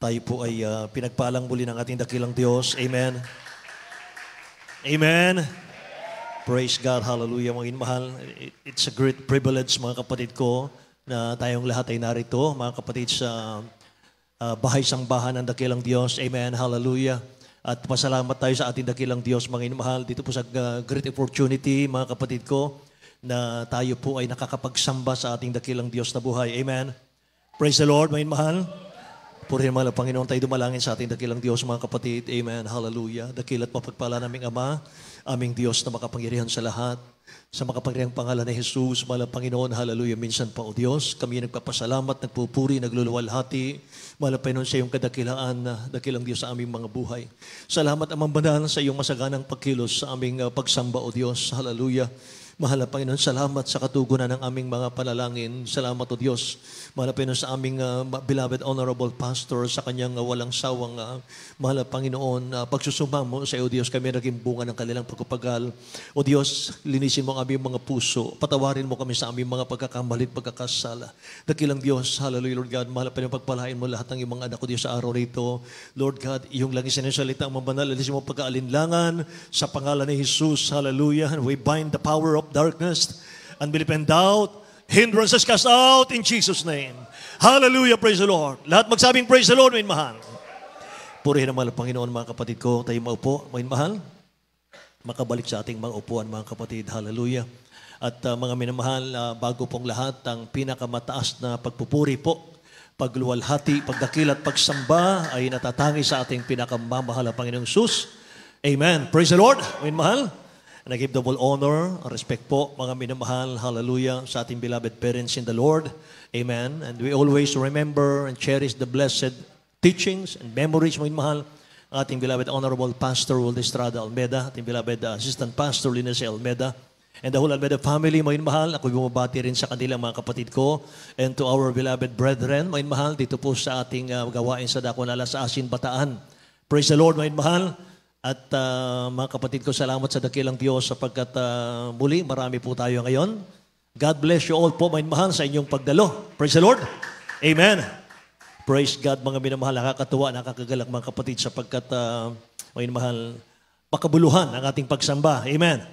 Tayo po ay pinagpalang muli ng ating dakilang Diyos. Amen. Amen. Praise God. Hallelujah, mga inmahal. It's a great privilege, mga kapatid ko, na tayong lahat ay narito, mga kapatid, sa bahay-sangbahan ng dakilang Diyos. Amen. Hallelujah. At pasalamat tayo sa ating dakilang Diyos, mga inmahal, dito po sa great opportunity, mga kapatid ko, na tayo po ay nakakapagsamba sa ating dakilang Diyos na buhay. Amen. Praise the Lord, mga inmahal. Purihin mga Panginoon, tayo dumalangin sa ating dakilang Diyos, mga kapatid. Amen. Hallelujah. Dakilat mapagpala naming Ama, aming Diyos na makapangyarihan sa lahat. Sa makapangyarihang pangalan ni Jesus, mahal Panginoon, hallelujah. Minsan pa, O Diyos, kami nagpapasalamat, nagpupuri, nagluluwalhati. Mahal Panginoon, sa iyong kadakilaan na dakilang Diyos sa aming mga buhay. Salamat, Amang Banal, sa iyong masaganang pagkilos sa aming pagsamba, O Diyos. Hallelujah. Mahal na Panginoon, salamat sa katugunan ng aming mga panalangin. Salamat, O Diyos. Mahal na Panginoon, sa aming beloved honorable pastor, sa kanyang walang sawang, mahal na Panginoon, pagsusumamo sa iyo, Diyos, kami naging bunga ng kanilang pagpapagal. O Diyos, linisin mo ang aming mga puso. Patawarin mo kami sa aming mga pagkakamalit, pagkakasala. Dakilang Diyos, hallelujah, Lord God. Mahal na Panginoon, pagpalain mo lahat ng iyong mga anak ko, Diyos, sa araw rito. Lord God, iyong langis na salita, ang mabanal, linisin mo pagkaalinlangan sa pangalan ni Jesus. Hallelujah. And we bind the power of darkness, unbelief and doubt, hindrances cast out in Jesus' name. Hallelujah, praise the Lord. Lahat magsabing praise the Lord, mga mahal. Purihin ang mahal Panginoon, mga kapatid ko. Tayo maupo, mga mahal. Makabalik sa ating mga upuan, mga kapatid. Hallelujah. At mga minamahal, bago pong lahat, ang pinakamataas na pagpupuri po, pagluwalhati, pagdakil at pagsamba ay natatangi sa ating pinakamamahal na Panginoong Jesus. Amen. Praise the Lord, mga mahal. And I give double honor, respect po, mga minamahal, hallelujah, sa ating beloved parents in the Lord. Amen. And we always remember and cherish the blessed teachings and memories, mga minamahal, ang ating beloved honorable Pastor Will Estrada Almeda, ating beloved assistant pastor Linus Almeda, and the whole Almeda family, mga minamahal. Ako'y bumabati rin sa kanilang mga kapatid ko, and to our beloved brethren, mga minamahal, dito po sa ating gawain sa Dako na sa Asin, Bataan. Praise the Lord, mga minamahal. At mga kapatid ko, salamat sa dakilang Diyos sapagkat muli, marami po tayo ngayon. God bless you all po, mga mahal, sa inyong pagdalo. Praise the Lord. Amen. Praise God, mga minamahal, nakakatuwa, nakakagalak mga kapatid sapagkat, mga mahal, makabuluhan ang ating pagsamba. Amen.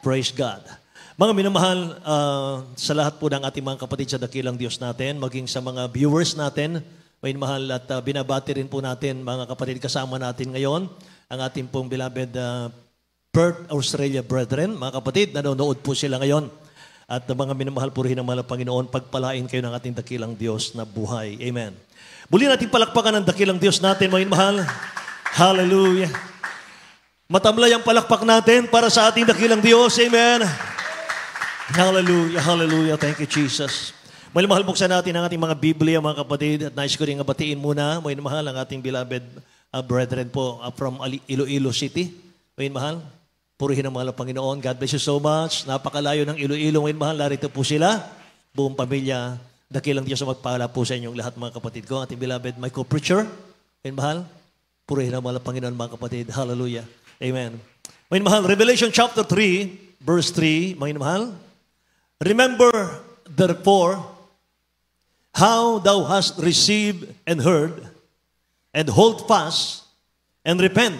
Praise God. Mga minamahal, sa lahat po ng ating mga kapatid sa dakilang Diyos natin, maging sa mga viewers natin, mga mahal, at binabati rin po natin, mga kapatid, kasama natin ngayon, ang ating pong beloved Perth, Australia brethren, mga kapatid, nanonood po sila ngayon. At mga minamahal, purihin ang mahal Panginoon, pagpalain kayo ng ating dakilang Diyos na buhay. Amen. Muli natin palakpakan ang dakilang Diyos natin, mga minamahal. Hallelujah. Matamlay ang palakpak natin para sa ating dakilang Diyos. Amen. Hallelujah, hallelujah. Thank you, Jesus. Mahal, buksan natin ang ating mga Biblia, mga kapatid. At nais ko rin batiin muna, mga minamahal, ang ating beloved brethren po from Iloilo City. Ngayon, mahal, purihin ang mahal ng Panginoon. God bless you so much. Napakalayo ng Iloilo. Ngayon, mahal, narito po sila. Buong pamilya. Dakilang Diyos na magpala po sa inyong lahat, mga kapatid ko. Ating beloved, my co-preacher. Ngayon, mahal, purihin ang mahal ng Panginoon, mga kapatid. Hallelujah. Amen. Ngayon, mahal, Revelation chapter 3, verse 3. Ngayon, mahal, remember, therefore, how thou hast received and heard, and hold fast, and repent.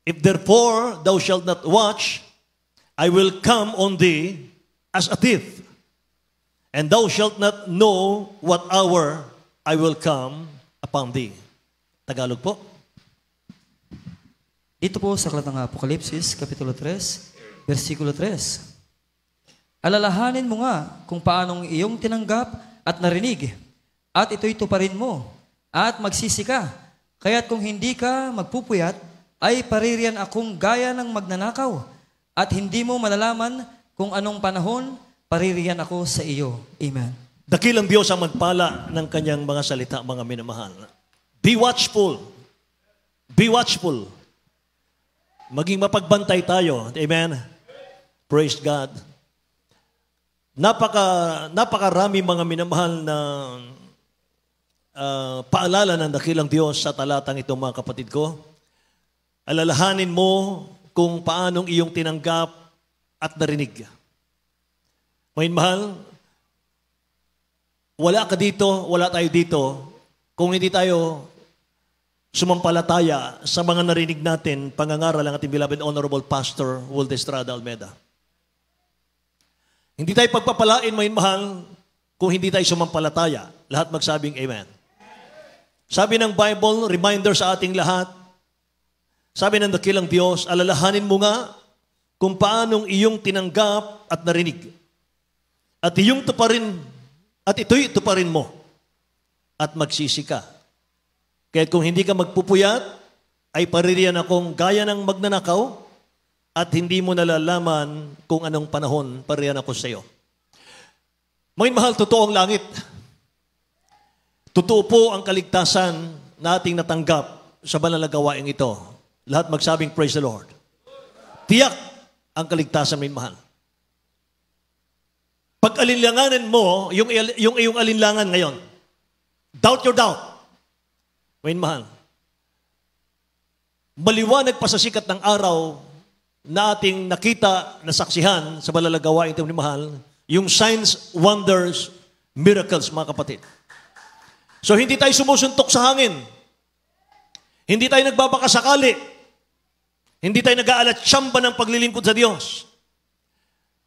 If therefore thou shalt not watch, I will come on thee as a thief, and thou shalt not know what hour I will come upon thee. Tagalog po. Dito po sa aklat ng Apokalipsis, Kapitulo 3, versikulo 3. Alalahanin mo nga kung paanong iyong tinanggap at narinig, at ito'y tuparin mo, at magsisi ka. Kaya't kung hindi ka magpupuyat, ay paririyan akong gaya ng magnanakaw. At hindi mo malalaman kung anong panahon, paririyan ako sa iyo. Amen. Dakilang Diyos ang magpala ng kanyang mga salita, mga minamahal. Be watchful. Be watchful. Maging mapagbantay tayo. Amen. Praise God. Napakarami mga minamahal na paalala ng dakilang Diyos sa talatang ito, mga kapatid ko. Alalahanin mo kung paanong iyong tinanggap at narinig. Mga mahal, wala ka dito, wala tayo dito kung hindi tayo sumampalataya sa mga narinig natin, pangangaral ng ating beloved Honorable Pastor Walt Estrada Almeda. Hindi tayo pagpapalain, may mahal, kung hindi tayo sumampalataya. Lahat magsabing Amen. Sabi ng Bible, reminder sa ating lahat, sabi ng dakilang Diyos, alalahanin mo nga kung paanong iyong tinanggap at narinig. At iyong tuparin, at ito'y tuparin mo. At magsisi ka. Kaya kung hindi ka magpupuyat, ay paririyan akong gaya ng magnanakaw at hindi mo nalalaman kung anong panahon paririyan ako sa iyo. Mga mahal, totoo ang langit. Totoo po ang kaligtasan na ating natanggap sa banal na gawain ito. Lahat magsabing praise the Lord. Tiyak ang kaligtasan, mga mahal. Pag alinlanganan mo, yung iyong alinlangan ngayon, doubt your doubt. Mga mahal. Maliwanag pa sa sikat ng araw na ating nakita, nasaksihan sa banal na gawain ito, mga mahal, yung signs, wonders, miracles, mga kapatid. So, hindi tayo sumusuntok sa hangin. Hindi tayo nagbabakasakali. Hindi tayo nag-aalat-syamba ng paglilingkod sa Diyos.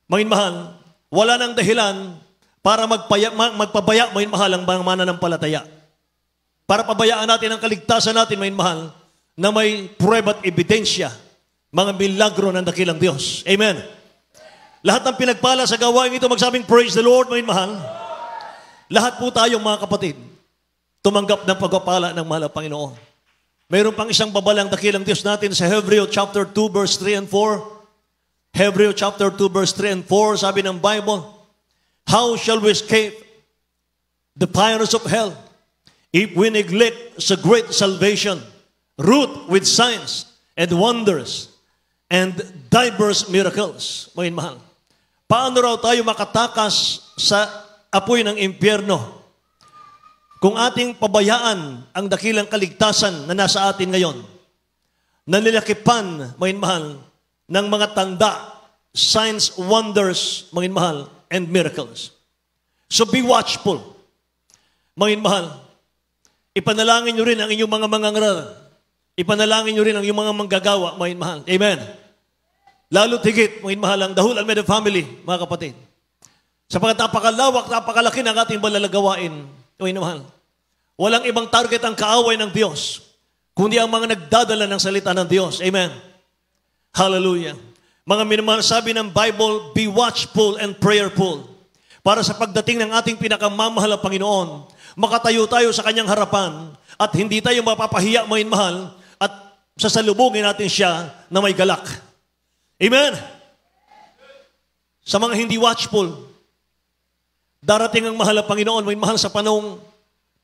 Mga mahal, wala nang dahilan para magpabaya, mga mahal, ang mga mananampalataya. Para pabayaan natin ang kaligtasan natin, mga mahal, na may prueba at ebidensya, mga milagro ng dakilang Diyos. Amen. Lahat ng pinagpala sa gawain ito, magsabing praise the Lord, mga mahal. Lahat po tayong mga kapatid, tumanggap ng pagpapala ng mahal na Panginoon. Mayroon pang isang babalang dakilang Diyos natin sa Hebreo chapter 2 verse 3 and 4. Hebreo chapter 2 verse 3 and 4, sabi ng Bible, how shall we escape the fires of hell if we neglect the great salvation, wrought with signs and wonders and diverse miracles? Mga mahal, paano raw tayo makatakas sa apoy ng impyerno kung ating pabayaan ang dakilang kaligtasan na nasa atin ngayon, na nilakipan, mga mahal, ng mga tanda, signs, wonders, mga mahal, and miracles. So be watchful, mga mahal. Ipanalangin nyo rin ang inyong mga mangangaral. Ipanalangin nyo rin ang inyong mga manggagawa, mga mahal. Amen. Lalo tigit, mga mahal, ang The Whole Almeda Family, mga kapatid. Sapagkat napakalawak, napakalaki ng ating balalagawain, mga mahal. Walang ibang target ang kaaway ng Diyos, kundi ang mga nagdadala ng salita ng Diyos. Amen. Hallelujah. Mga minamahal, sabi ng Bible, be watchful and prayerful. Para sa pagdating ng ating pinakamamahal na Panginoon, makatayo tayo sa kanyang harapan at hindi tayo mapapahiya, mga mahal, at sasalubungin natin siya na may galak. Amen. Sa mga hindi watchful, darating ang mahal na Panginoon, mga mahal, sa panahon,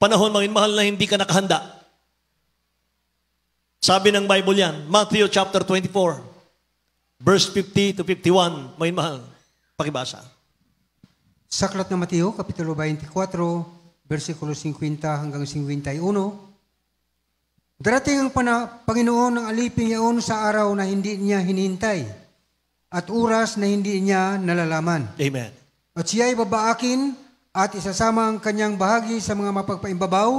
mga mahal, na hindi ka nakahanda. Sabi ng Bible yan, Matthew chapter 24, verse 50 to 51, mga mahal, pakibasa. Sa aklat ng Mateo, kapitulo 24, versikulo 50 hanggang 51, darating ang Panginoon ng alipin yaon sa araw na hindi niya hinihintay at oras na hindi niya nalalaman. Amen. At siya ay babaakin at isasama ang kanyang bahagi sa mga mapagpaimbabaw.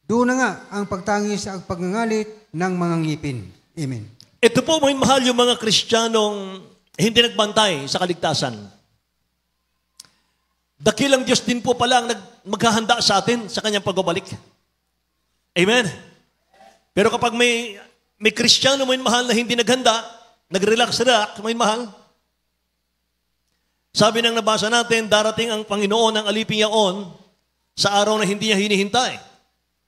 Doon na nga ang pagtangis at pagngangalit ng mga ngipin. Amen. Ito po, mga mahal, yung mga Kristiyanong hindi nagbantay sa kaligtasan. Dakilang Diyos din po pala ang maghahanda sa atin sa kanyang pagbabalik. Amen. Pero kapag may Kristiyano, mga mahal, na hindi naghanda, nag-relax-relax, mga mahal, sabi nang nabasa natin, darating ang Panginoon ng alipin yaon sa araw na hindi niya hinihintay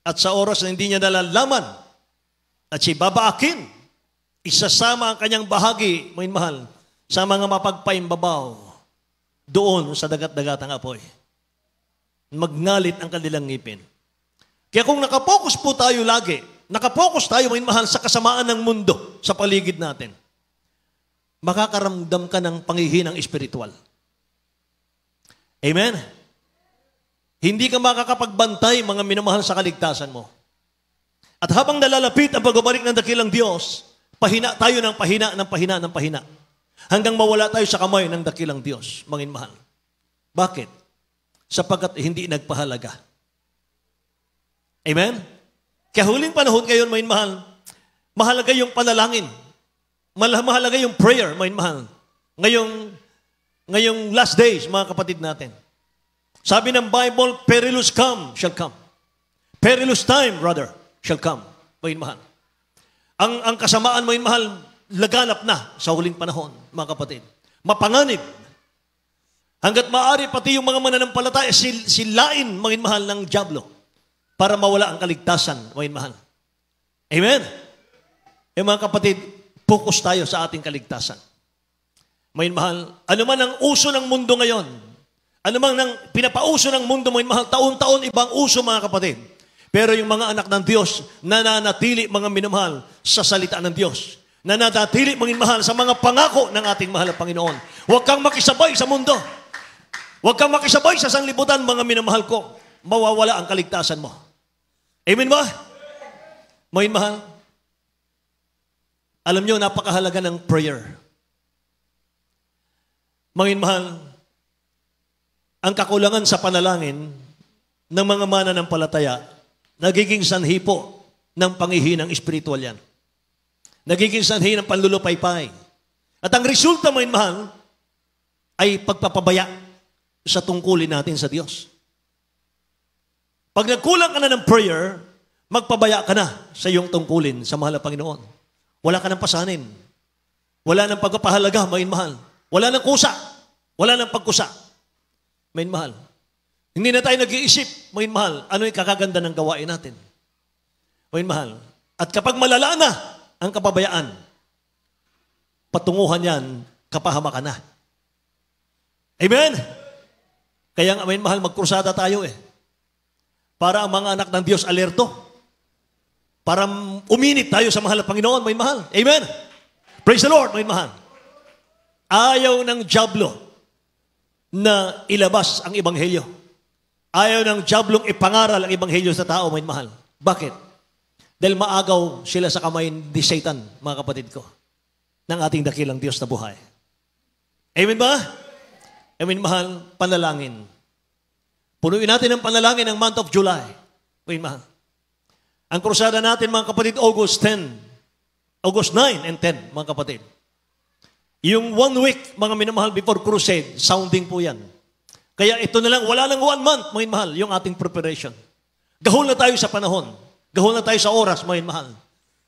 at sa oras na hindi niya nalalaman. At siya babaakin, isasama ang kanyang bahagi, mga mahal, sa mga mapagpaimbabaw doon sa dagat-dagatang apoy. Magngalit ang kanilang ngipin. Kaya kung nakapokus po tayo lagi, nakapokus tayo, mga mahal, sa kasamaan ng mundo sa paligid natin, makakaramdam ka ng pangihinang espiritual. Amen? Hindi ka makakapagbantay, mga minamahal, sa kaligtasan mo. At habang nalalapit ang pagbabalik ng dakilang Diyos, pahina tayo ng pahina, ng pahina, ng pahina. Hanggang mawala tayo sa kamay ng dakilang Diyos, mga minamahal. Bakit? Sapagkat hindi nagpahalaga. Amen? Kaya huling panahon ngayon, mga mahal, mahalaga yung panalangin. Mahalaga yung prayer, mga mahal. Ngayong last days, mga kapatid natin. Sabi ng Bible, perilous shall come. Perilous time, rather, shall come. Mga mahal. Ang kasamaan, mga mahal, laganap na sa huling panahon, mga kapatid. Mapanganib. Hanggat maaari, pati yung mga mananampalataya, silain, mga mahal, ng dyablo para mawala ang kaligtasan, mga mahal. Amen? Mga kapatid, focus tayo sa ating kaligtasan. Mga mahal, ano man ang uso ng mundo ngayon, ano man ang pinapauso ng mundo, mga mahal, taon-taon ibang uso, mga kapatid. Pero yung mga anak ng Diyos, nananatili, mga minamahal, sa salita ng Diyos. Nananatili, mga mahal, sa mga pangako ng ating mahal na Panginoon. Huwag kang makisabay sa mundo. Huwag kang makisabay sa sanglibutan, mga minamahal ko. Mawawala ang kaligtasan mo. Amen ba? Mga mahal, alam nyo, napakahalaga ng prayer. Mga mahal, ang kakulangan sa panalangin ng mga mananampalataya, nagiging sanhi po ng pangihinang espiritual yan. Nagiging sanhi ng panlulupaypay. At ang resulta, mga mahal, ay pagpapabaya sa tungkulin natin sa Diyos. Pag nagkulang ka na ng prayer, magpabaya ka na sa iyong tungkulin sa mahal na Panginoon. Wala ka ng pasanin. Wala ng pagpapahalaga, mga mahal. Wala ng kusa. Wala ng pagkusa. Mga mahal. Hindi na tayo nag-iisip, mga mahal, ano yung kakaganda ng gawain natin. Mga mahal. At kapag malala na ang kapabayaan, patunguhan yan, kapahamakan na. Amen? Kaya nga, may mahal, magkrusada tayo para ang mga anak ng Diyos alerto. Para uminit tayo sa mahal na Panginoon, may mahal. Amen? Praise the Lord, may mahal. Ayaw ng dyablo na ilabas ang Ebanghelyo. Ayaw ng diablong ipangaral ang Ebanghelyo sa tao, may mahal. Bakit? Dahil maagaw sila sa kamay ni Satan, mga kapatid ko, ng ating dakilang Diyos na buhay. Amen ba? Amen, mahal, panalangin. Punuin natin ang panalangin ng month of July. Amen, mahal. Ang krusada natin, mga kapatid, August 9 and 10, mga kapatid. Yung 1 week, mga minamahal, before crusade, sounding po yan. Kaya ito na lang, wala lang 1 month, mga mahal, yung ating preparation. Gahol na tayo sa panahon. Gahol na tayo sa oras, mga mahal.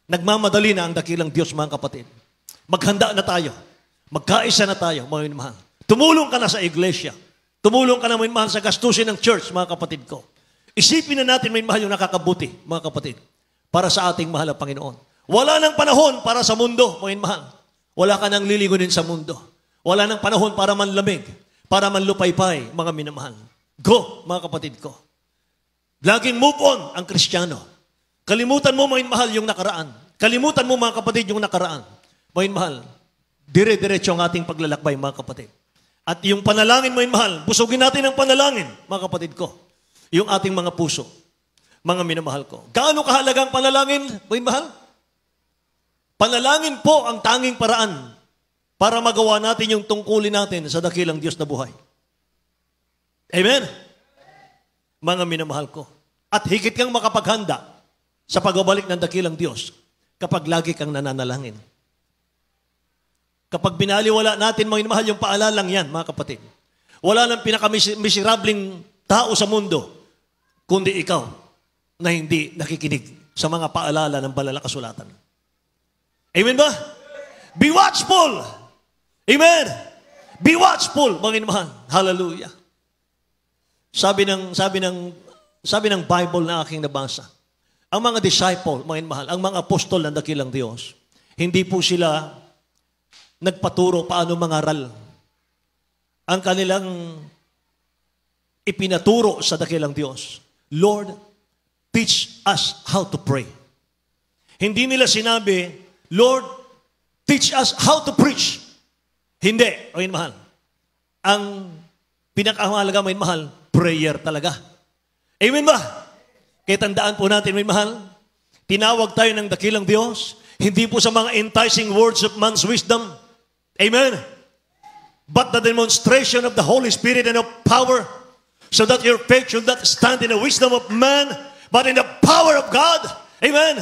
Nagmamadali na ang dakilang Diyos, mga kapatid. Maghanda na tayo. Magkaisa na tayo, mga mahal. Tumulong ka na sa iglesia. Tumulong ka na, mga mahal, sa gastusin ng church, mga kapatid ko. Isipin na natin, mga mahal, yung nakakabuti, mga kapatid, para sa ating mahal na Panginoon. Wala nang panahon para sa mundo, mga mahal. Wala ka nang lilingunin sa mundo. Wala nang panahon para manlamig, para manlupaypay, mga minamahal. Go, mga kapatid ko. Laging move on ang Kristiyano. Kalimutan mo, mga mahal, yung nakaraan. Kalimutan mo, mga kapatid, yung nakaraan. Mga mahal, dire-diretso ang ating paglalakbay, mga kapatid. At yung panalangin, mga mahal, busugin natin ang panalangin, mga kapatid ko. Yung ating mga puso, mga minamahal ko. Gaano kahalagang panalangin, mga mahal? Panalangin po ang tanging paraan para magawa natin yung tungkulin natin sa dakilang Diyos na buhay. Amen? Mga minamahal ko. At higit kang makapaghanda sa pagbabalik ng dakilang Diyos kapag lagi kang nananalangin. Kapag binaliwala natin, mga minamahal, yung paalalang yan, mga kapatid. Wala nang pinakamiserabling tao sa mundo kundi ikaw na hindi nakikinig sa mga paalala ng banal na kasulatan. Amen ba? Be watchful. Amen. Be watchful, mga minamahal. Hallelujah. Sabi ng Bible na aking nabasa, ang mga disciple, mga minamahal, ang mga apostol ng dakilang Diyos, hindi po sila nagpaturo paano mangaral. Ang kanilang ipinaturo sa dakilang Diyos, Lord, teach us how to pray. Hindi nila sinabi, Lord, teach us how to preach. Hindi, mga mahal. Ang pinakamahalaga, mga mahal, prayer talaga. Amen ba? Kaya tandaan po natin, mga mahal, tinawag tayo ng dakilang Diyos, hindi po sa mga enticing words of man's wisdom. Amen? But the demonstration of the Holy Spirit and of power, so that your faith should not stand in the wisdom of man, but in the power of God. Amen.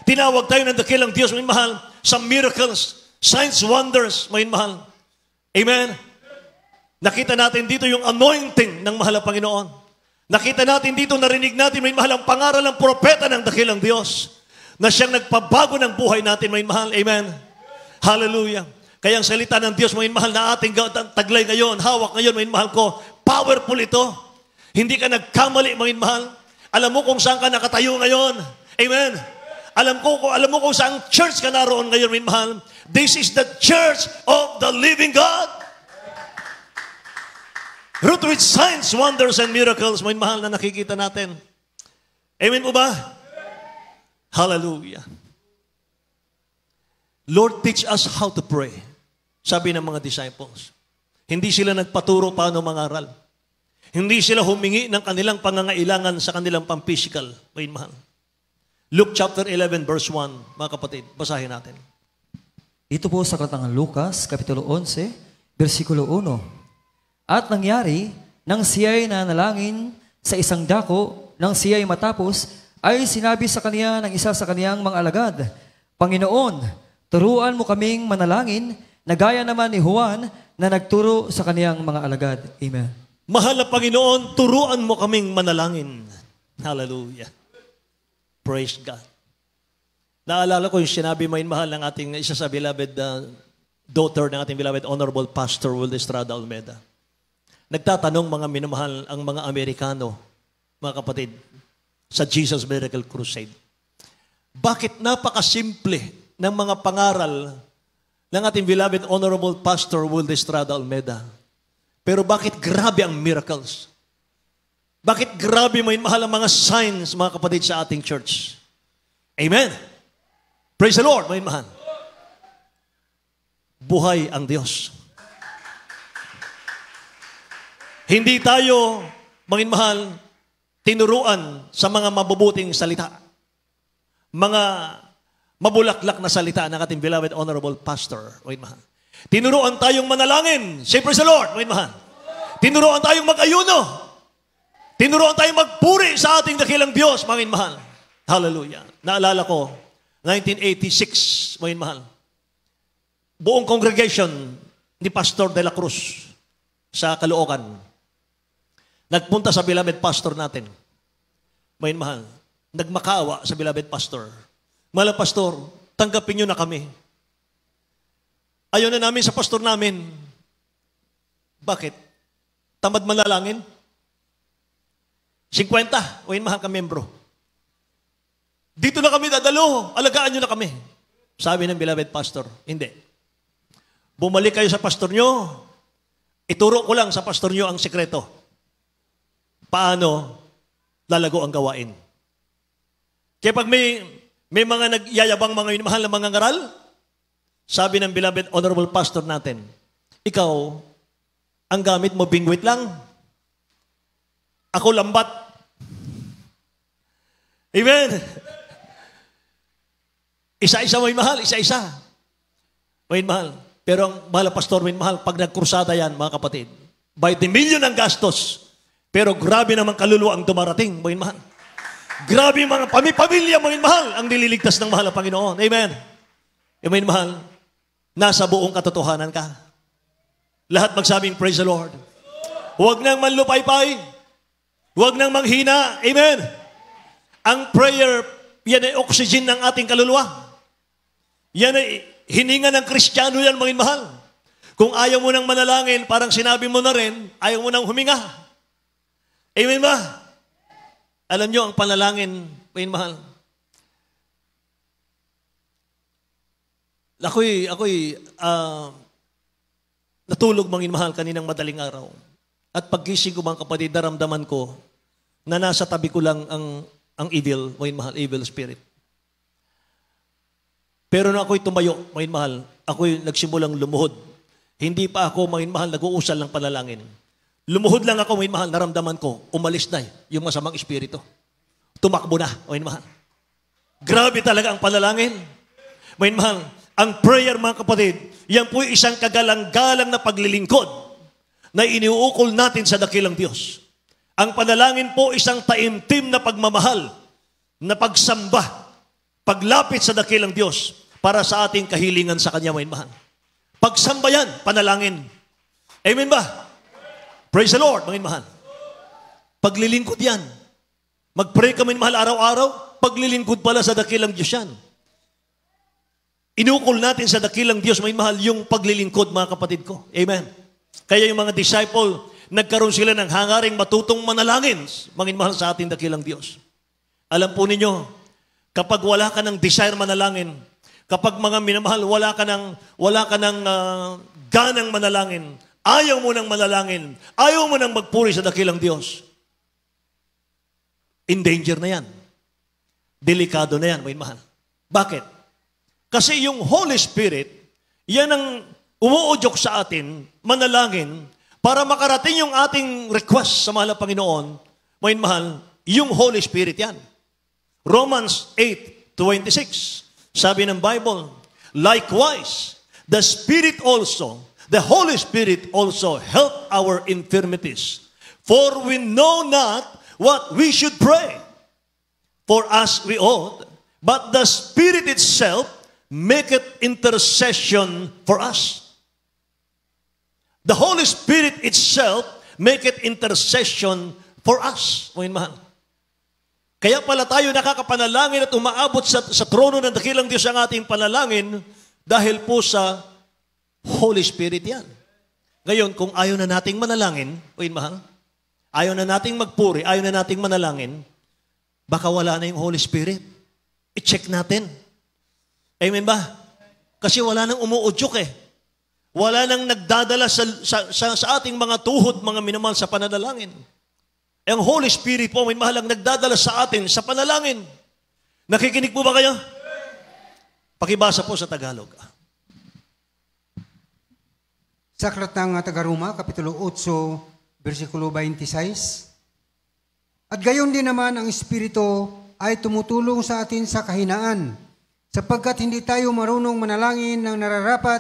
Tinawag tayo ng dakilang Diyos, mga mahal, sa miracles, signs, wonders, mga mahal. Amen. Nakita natin dito yung anointing ng mahal na Panginoon. Nakita natin dito, narinig natin, mga mahal, ang pangaral ng propeta ng dakilang Diyos na siyang nagpabago ng buhay natin, mga mahal. Amen. Hallelujah. Kaya ang salita ng Diyos, mga mahal, na ating taglay ngayon, hawak ngayon, mga mahal ko, powerful ito. Hindi ka nagkamali, mga mahal. Alam mo kung saan ka nakatayo ngayon. Amen. Alam mo kung saan church ka naroon ngayon, mga mahal. This is the church of the living God. Root with signs, wonders, and miracles, mga mahal, na nakikita natin. Amen po ba? Hallelujah. Lord, teach us how to pray. Sabi ng mga disciples. Hindi sila nagpaturo paano mangaral. Hindi sila humingi ng kanilang pangangailangan sa kanilang pang-physical. May mahal. Luke chapter 11 verse 1, mga kapatid, basahin natin. Ito po sa Katangang Lucas, Kapitulo 11, versikulo 1. At nangyari, nang siya'y nanalangin sa isang dako, nang siya'y matapos, ay sinabi sa kaniya ng isa sa kaniyang mga alagad, Panginoon, turuan mo kaming manalangin, na gaya naman ni Juan na nagturo sa kaniyang mga alagad. Amen. Mahal na Panginoon, turuan mo kaming manalangin. Hallelujah. Praise God. Naalala ko yung sinabi mo, mahal, ng ating isa sa beloved daughter ng ating beloved Honorable Pastor Will Estrada Almeda. Nagtatanong mga minamahal ang mga Amerikano, mga kapatid, sa Jesus Miracle Crusade. Bakit napakasimple ng mga pangaral ng ating beloved Honorable Pastor Will Estrada Almeda? Pero bakit grabe ang miracles? Bakit grabe mahal ang mga signs, mga kapatid, sa ating church? Amen. Praise the Lord, mahal. Buhay ang Diyos. Hindi tayo, mahal, tinuruan sa mga mabubuting salita. Mga mabulaklak na salita ng ating beloved Honorable Pastor. Mahal. Tinuruan tayong manalangin. Say praise the Lord. Mahal. Tinuruan tayong mag-ayuno. Tinuruan tayong magpuri sa ating dakilang Diyos, mga mahal. Hallelujah. Naalala ko, 1986, mga mahal. Buong congregation ni Pastor de la Cruz sa Caloocan. Nagpunta sa beloved pastor natin. Mga mahal. Nagmakaawa sa beloved pastor. Mahal pastor, tanggapin nyo na kami. Ayaw na namin sa pastor namin. Bakit? Tamad manalangin? 50, o mahal ka membro. Dito na kami dadalo, alagaan nyo na kami. Sabi ng beloved pastor, hindi. Bumalik kayo sa pastor nyo, ituro ko lang sa pastor nyo ang sekreto. Paano lalago ang gawain. Kaya pag may mga nagyayabang mga mahal na mga ngaral, sabi ng beloved honorable pastor natin, ikaw, ang gamit mo bingwit lang. Ako lambat. Amen. Isa-isa may mahal, isa-isa. May mahal. Pero ang mahal na pastor, may mahal, pag nagkrusada yan, mga kapatid, by the million ang gastos, pero grabe naman kaluluwa ang dumarating, may mahal. Grabe mga pamilya, mga mahal, ang nililigtas ng mahal na Panginoon. Amen. Amen, mahal. Nasa buong katotohanan ka. Lahat magsabing, praise the Lord. Huwag nang manlupaypay. Huwag nang manghina. Amen. Ang prayer, yan ay oxygen ng ating kaluluwa. Yan ay hininga ng Kristiyano yan, mga mahal. Kung ayaw mo nang manalangin, parang sinabi mo na rin, ayaw mo nang huminga. Amen ba? Alam nyo, ang panalangin, mga mahal. Ako'y natulog, mga mahal, kaninang madaling araw. At paggising ko, mga kapatid, naramdaman ko na nasa tabi ko lang ang evil, mga mahal, evil spirit. Pero na ako'y tumayo, mga mahal, ako'y nagsimulang lumuhod. Hindi pa ako, mga mahal, nag-uusal ng panalangin. Lumuhod lang ako, mga mahal, naramdaman ko, umalis na yung masamang espiritu. Tumakbo na, mga mahal. Grabe talaga ang panalangin. Mga mahal, ang prayer, mga kapatid, yan po isang kagalang-galang na paglilingkod na iniuukol natin sa dakilang Diyos. Ang panalangin po isang taimtim na pagmamahal, na pagsamba, paglapit sa dakilang Diyos para sa ating kahilingan sa Kanya, mga mahal. Pagsamba yan, panalangin. Amen ba? Praise the Lord, mga mahal. Paglilingkod yan. Mag-pray kami, mahal, araw-araw. Paglilingkod pala sa dakilang Diyos yan. Inukol natin sa dakilang Diyos, mga mahal, yung paglilingkod, mga kapatid ko. Amen. Kaya yung mga disciple, nagkaroon sila ng hangaring matutong manalangin, mga mahal, sa ating dakilang Diyos. Alam po ninyo, kapag wala ka ng desire manalangin, kapag mga minamahal, wala ka ng ganang manalangin, ayaw mo nang manalangin, ayaw mo nang magpuri sa dakilang Diyos, in danger na yan. Delikado na yan, mga mahal. Bakit? Kasi yung Holy Spirit, yan ang umuudyok sa atin, manalangin, para makarating yung ating request sa mahal na Panginoon, mga mahal, yung Holy Spirit yan. Romans 8:26, sabi ng Bible, likewise, the Spirit also, the Holy Spirit also help our infirmities, for we know not what we should pray for as we ought, but the Spirit itself maketh intercession for us. The Holy Spirit itself maketh intercession for us. Mga mahal. Kaya pala tayo nakakapanalangin at umaabot sa trono ng dakilang Diyos ang ating panalangin dahil po sa Holy Spirit yan. Ngayon, kung ayaw na nating manalangin, mga mahal, ayaw na nating magpuri, ayaw na nating manalangin, baka wala na yung Holy Spirit. I-check natin. Amen ba? Kasi wala nang umuudyok eh. Wala nang nagdadala sa ating mga tuhod, mga minamahal, sa pananalangin. Ang Holy Spirit po, may mahalang nagdadala sa atin sa panalangin. Nakikinig po ba kayo? Pakibasa po sa Tagalog. Sa aklat ng Taga-Roma, Kapitulo 8, versikulo 26. At gayon din naman ang Espiritu ay tumutulong sa atin sa kahinaan, sapagkat hindi tayo marunong manalangin ng nararapat,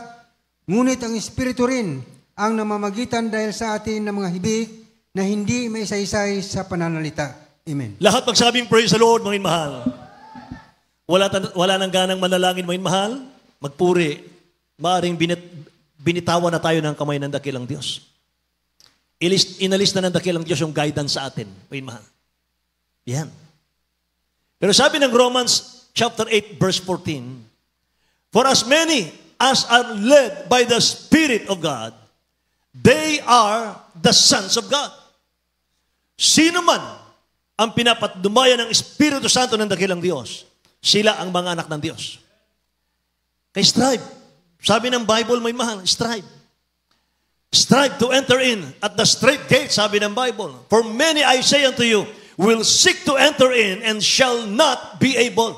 ngunit ang Espiritu rin ang namamagitan dahil sa atin ng mga hibik na hindi may isa-isay sa pananalita. Amen. Lahat magsabing praise the Lord, mga mahal. Wala nang ganang manalangin, mga mahal. Magpuri. Maaring binitawan na tayo ng kamay ng dakilang Diyos. Inalis na ng dakilang Diyos yung guidance sa atin, mga mahal. Yan. Pero sabi ng Romans chapter 8, verse 14, for as many as are led by the Spirit of God, they are the sons of God. Sino man ang pinapatnubayan ng Espiritu Santo ng dakilang Diyos, sila ang mga anak ng Diyos. Kaya strive. Sabi ng Bible, may mahal, strive. Strive to enter in at the straight gate, sabi ng Bible. For many, I say unto you, will seek to enter in and shall not be able.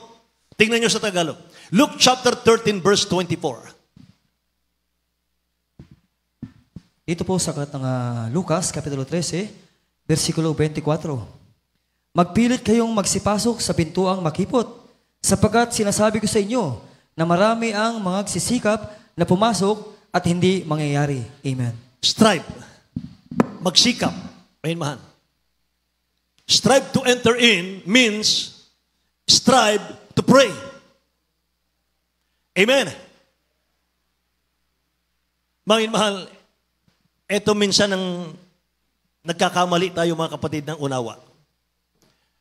Tingnan nyo sa Tagalog. Luke chapter 13, verse 24. Ito po sa aklat ng Lucas, Kapitulo 13, versikulo 24. Magpilit kayong magsipasok sa pintuang makipot, sapagkat sinasabi ko sa inyo na marami ang mga sisikap na pumasok at hindi mangyayari. Amen. Strive. Magsikap. Amen, mahal. Strive to enter in means strive to pray. Amen. Mga mahal, ito minsan ang nagkakamali tayo, mga kapatid, ng unawa.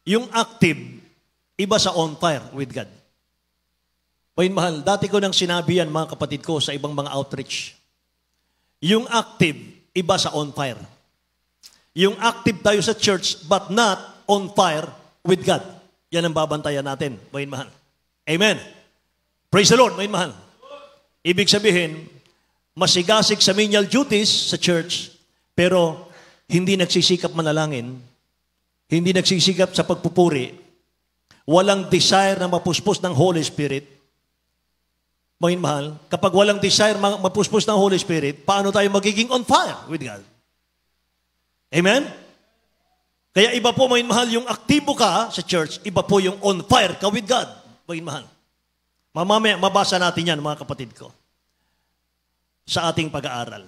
Yung active, iba sa on fire with God. Mga mahal, dati ko nang sinabi yan, mga kapatid ko, sa ibang mga outreach. Yung active, iba sa on fire. Yung active tayo sa church, but not on fire with God. Yan ang babantayan natin, mga mahal. Amen. Praise the Lord, mga mahal. Ibig sabihin, masigasig sa menial duties sa church, pero hindi nagsisikap manalangin, hindi nagsisikap sa pagpupuri, walang desire na mapuspos ng Holy Spirit. Mga mahal, kapag walang desire mapuspos ng Holy Spirit, paano tayo magiging on fire with God? Amen? Kaya iba po, mga mahal, yung aktibo ka sa church, iba po yung on fire ka with God. Mga mahal. Mamaya, mabasa natin yan, mga kapatid ko, sa ating pag-aaral.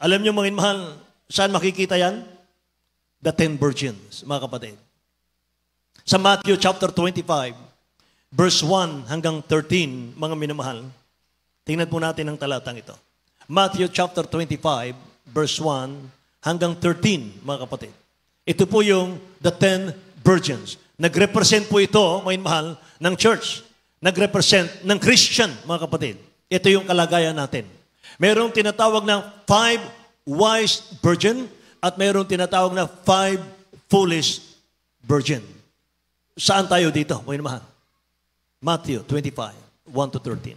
Alam niyo, mga mahal, saan makikita yan? the 10 virgins, mga kapatid. Sa Matthew chapter 25, verse 1 hanggang 13, mga minamahal, tingnan po natin ang talatang ito. Matthew chapter 25, verse 1 hanggang 13, mga kapatid. Ito po yung the 10 virgins. Nag-represent po ito, mga minamahal, ng church. Nag-represent ng Christian, mga kapatid. Ito yung kalagayan natin. Mayroong tinatawag na 5 wise virgin at mayroong tinatawag na 5 foolish virgin. Saan tayo dito, mga minamahal? Matthew 25, 1 to 13.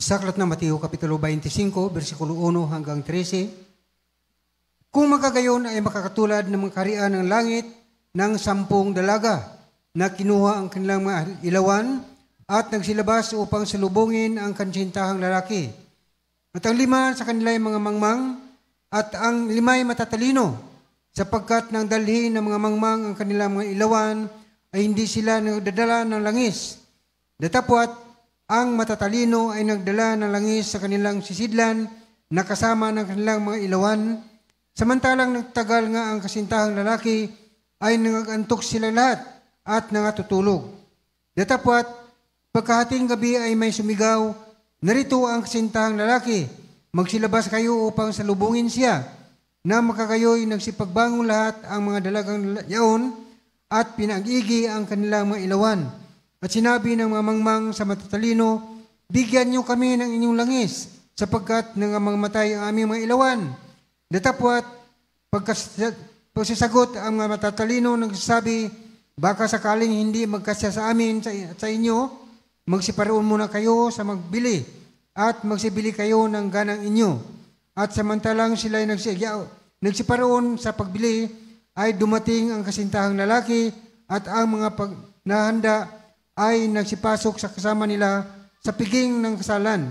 Sa aklat ng Mateo, Kapitulo 25, versikulo 1 hanggang 13. Kung magkagayon ay makakatulad ng mga kaharian ng langit ng 10 dalaga na kinuha ang kanilang mga ilawan at nagsilabas upang salubungin ang kansintahang lalaki. At ang 5 sa kanila ay mga mangmang at ang 5 ay matatalino sapagkat nang dalhin ng mga mangmang ang kanilang mga ilawan ay hindi sila nagdadala ng langis. Datapwat, ang matatalino ay nagdala ng langis sa kanilang sisidlan na kasama ng kanilang mga ilawan. Samantalang nagtagal nga ang kasintahang lalaki ay nangagantok sila lahat at nangatutulog. Datapwat, pagkahating gabi ay may sumigaw, narito ang kasintahang lalaki, magsilabas kayo upang salubungin siya, na makakayo'y nagsipagbangon lahat ang mga dalagang yaon at pinag-igi ang kanilang mga ilawan. At sinabi ng mga mangmang sa matatalino, bigyan niyo kami ng inyong langis, sapagkat nangamangmatay ang aming mga ilawan. Datapwat, pagsasagot ang mga matatalino nagsasabi, baka sakaling hindi magkasya sa amin sa inyo, magsiparoon muna kayo sa magbili at magsibili kayo ng ganang inyo. At samantalang sila ay nagsiparoon sa pagbili, ay dumating ang kasintahang lalaki at ang mga nahanda ay nagsipasok sa kasama nila sa piging ng kasalan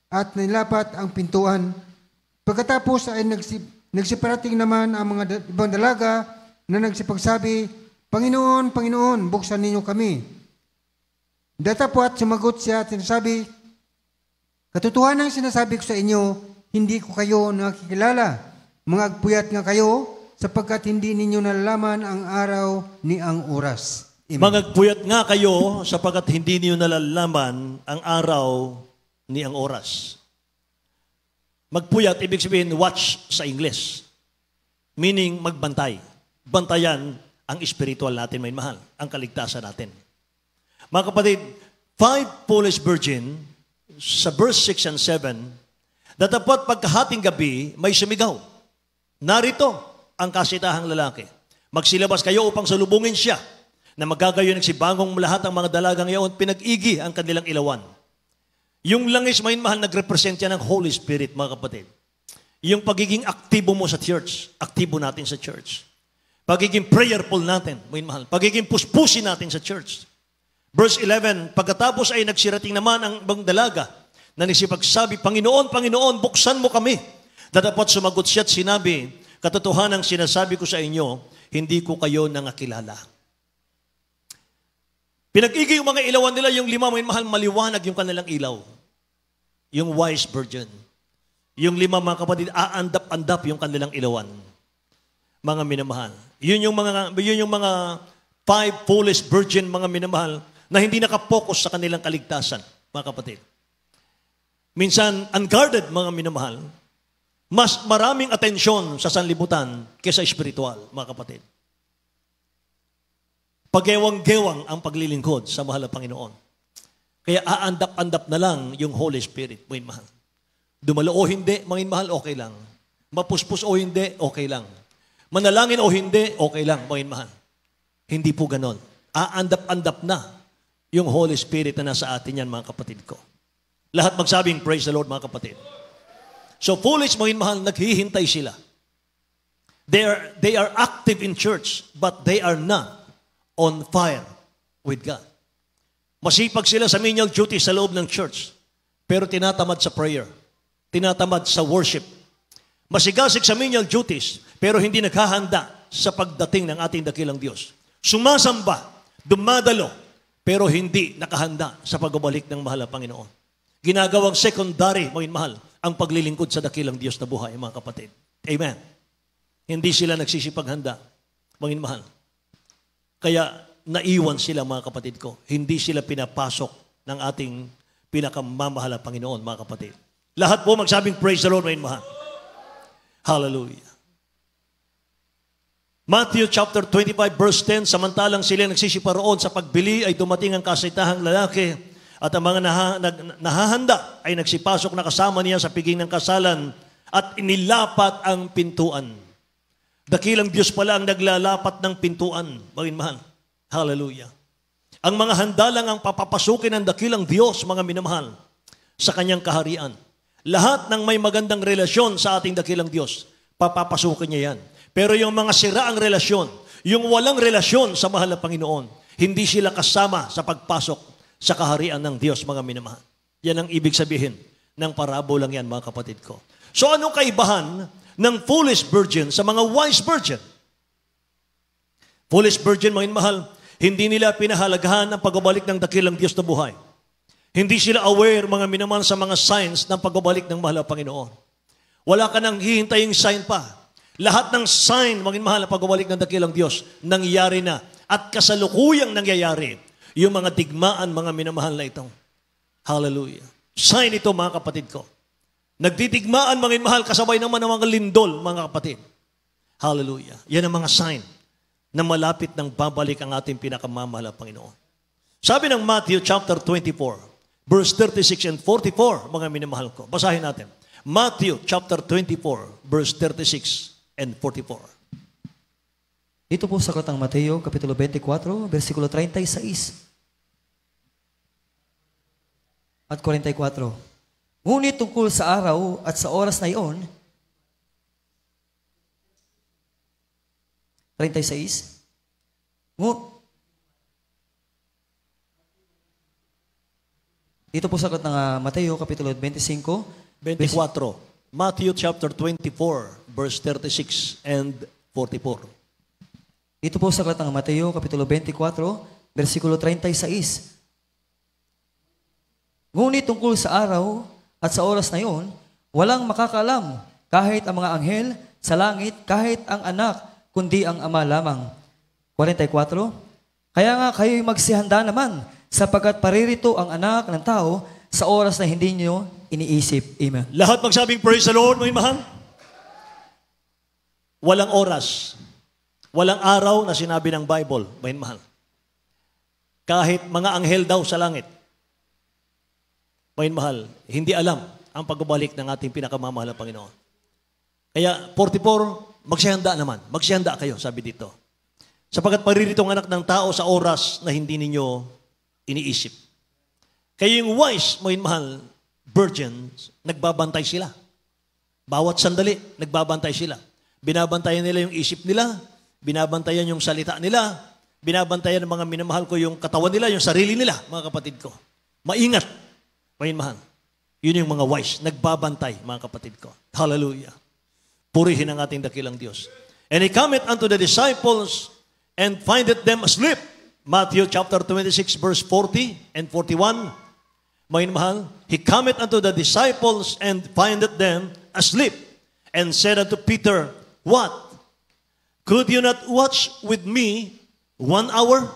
at nilapat ang pintuan. Pagkatapos ay nagsiparating naman ang mga ibang dalaga na nagsipagsabi, Panginoon, Panginoon, buksan ninyo kami. Datapwat sumagot siya at sinasabi, katotohanan sinasabi ko sa inyo, hindi ko kayo nakikilala. Mga agpuyat nga kayo, sapagkat hindi ninyo nalalaman ang araw ni ang oras. Amen. Magagpuyat nga kayo sapagkat hindi niyo nalalaman ang araw ni ang oras. Magpuyat, ibig sabihin watch sa English. Meaning magbantay. Bantayan ang spiritual natin, may mahal, ang kaligtasan natin. Mga kapatid, 5 foolish virgin, sa verse 6 and 7, datapot pagkahating gabi, may sumigaw. Narito ang kasitahang lalaki. Magsilabas kayo upang salubungin siya, na magkagayon nagsibangong lahat ang mga dalagang iyon, pinag-igi ang kanilang ilawan. Yung langis, may mahal, nagrepresent yan ng Holy Spirit, mga kapatid. Yung pagiging aktibo mo sa church, aktibo natin sa church. Pagiging prayerful natin, may mahal. Pagiging puspusin natin sa church. Verse 11, pagkatapos ay nagsirating naman ang ibang dalaga na nagsipagsabi, Panginoon, Panginoon, buksan mo kami. Datapot sumagot siya at sinabi, katotohanang sinasabi ko sa inyo, hindi ko kayo nangakilala. Pinag-igi yung mga ilawan nila, yung 5, may mahal, maliwanag yung kanilang ilaw. Yung wise virgin. Yung 5, mga kapatid, aandap-andap yung kanilang ilawan. Mga minamahal. Yun yung mga 5 foolish virgin, mga minamahal, na hindi nakapokus sa kanilang kaligtasan, mga kapatid. Minsan, unguarded, mga minamahal, mas maraming atensyon sa sanlibutan kaysa espiritual, mga kapatid. Pagewang-gewang ang paglilingkod sa mahal na Panginoon. Kaya aandap-andap na lang yung Holy Spirit, mga mahal. Dumalo o hindi, mga mahal, okay lang. Mapuspos o hindi, okay lang. Manalangin o hindi, okay lang, mga mahal. Hindi po ganon. Aandap-andap na yung Holy Spirit na nasa atin yan, mga kapatid ko. Lahat magsabing, praise the Lord, mga kapatid. So, foolish, mga mahal, naghihintay sila. They are active in church, but they are not on fire with God. Masipag sila sa menial duty sa loob ng church, pero tinatamad sa prayer, tinatamad sa worship. Masigasig sa menial duties, pero hindi naghahanda sa pagdating ng ating dakilang Diyos. Sumasamba, dumadalo, pero hindi nakahanda sa pagbabalik ng mahal na Panginoon. Ginagawang secondary, mga mahal, ang paglilingkod sa dakilang Diyos na buhay, mga kapatid. Amen. Hindi sila nagsisipaghanda, mga mahal. Kaya naiwan sila, mga kapatid ko. Hindi sila pinapasok ng ating pinakamamahal na Panginoon, mga kapatid. Lahat po magsabing praise the Lord, mga mahal. Hallelujah. Matthew chapter 25 verse 10, samantalang sila nagsisiparoon sa pagbili ay dumating ang kasaitahang lalaki at ang mga nahahanda ay nagsipasok na kasama niya sa piging ng kasalan at inilapat ang pintuan. Dakilang Diyos pala ang naglalapat ng pintuan, mga mahal. Hallelujah. Ang mga handa lang ang papapasukin ng dakilang Diyos, mga minamahal, sa kanyang kaharian. Lahat ng may magandang relasyon sa ating dakilang Diyos, papapasukin niya yan. Pero yung mga siraang relasyon, yung walang relasyon sa mahal na Panginoon, hindi sila kasama sa pagpasok sa kaharian ng Diyos, mga minamahal. Yan ang ibig sabihin ng parabolang yan, mga kapatid ko. So anong kaibahan ng foolish virgin sa mga wise virgin? Foolish virgin, mga mahal, hindi nila pinahalagahan ang pagbabalik ng dakilang Diyos na buhay. Hindi sila aware, mga minamahal, sa mga signs ng pagbabalik ng mahal na Panginoon. Wala ka nang hihintaying sign pa. Lahat ng sign, mga mahal, na pagbabalik ng dakilang Diyos, nangyayari na. At kasalukuyang nangyayari yung mga digmaan, mga minamahal na itong. Hallelujah. Sign ito, mga kapatid ko. Nagtitigmaan, mga mahal, kasabay naman ng mga lindol, mga kapatid. Hallelujah. Yan ang mga sign na malapit ng babalik ang ating pinakamamahal na Panginoon. Sabi ng Matthew chapter 24, verse 36 and 44, mga minamahal ko. Basahin natin. Matthew chapter 24, verse 36 and 44. Ito po sa Aklat ng Mateo, Kapitulo 24, versikulo 36 at 44. Ngunit tungkol sa araw at sa oras na iyon, 36, ito po sa Aklat ng Mateo, Kapitulo 25, 24. Matthew chapter 24, verse 36 and 44. Ito po sa Aklat ng Mateo, Kapitulo 24, versikulo 36. Ngunit tungkol sa araw at sa oras na iyon, walang makakaalam, kahit ang mga anghel sa langit, kahit ang anak, kundi ang Ama lamang. 44. Kaya nga kayo'y magsihanda naman, sapagkat paririto ang anak ng tao sa oras na hindi nyo iniisip. Amen. Lahat magsabing praise the Lord, mga mahal. Walang oras, walang araw na sinabi ng Bible, mga mahal. Kahit mga anghel daw sa langit, mga mahal, hindi alam ang pagbabalik ng ating pinakamamahal na Panginoon. Kaya 44, magsihanda naman. Magsihanda kayo, sabi dito. Sapagkat paririto ang anak ng tao sa oras na hindi ninyo iniisip. Kaya yung wise, mga mahal, virgins, nagbabantay sila. Bawat sandali, nagbabantay sila. Binabantayan nila yung isip nila, binabantayan yung salita nila, binabantayan ng mga minamahal ko yung katawan nila, yung sarili nila, mga kapatid ko. Maingat, mga mahal. Yun yung mga wise, nagbabantay, mga kapatid ko. Hallelujah. Purihin ang ating dakilang Diyos. And he cometh unto the disciples and findeth them asleep. Matthew chapter 26, verse 40 and 41. Mga mahal, he cometh unto the disciples and findeth them asleep, and said unto Peter, what? Could you not watch with me 1 hour?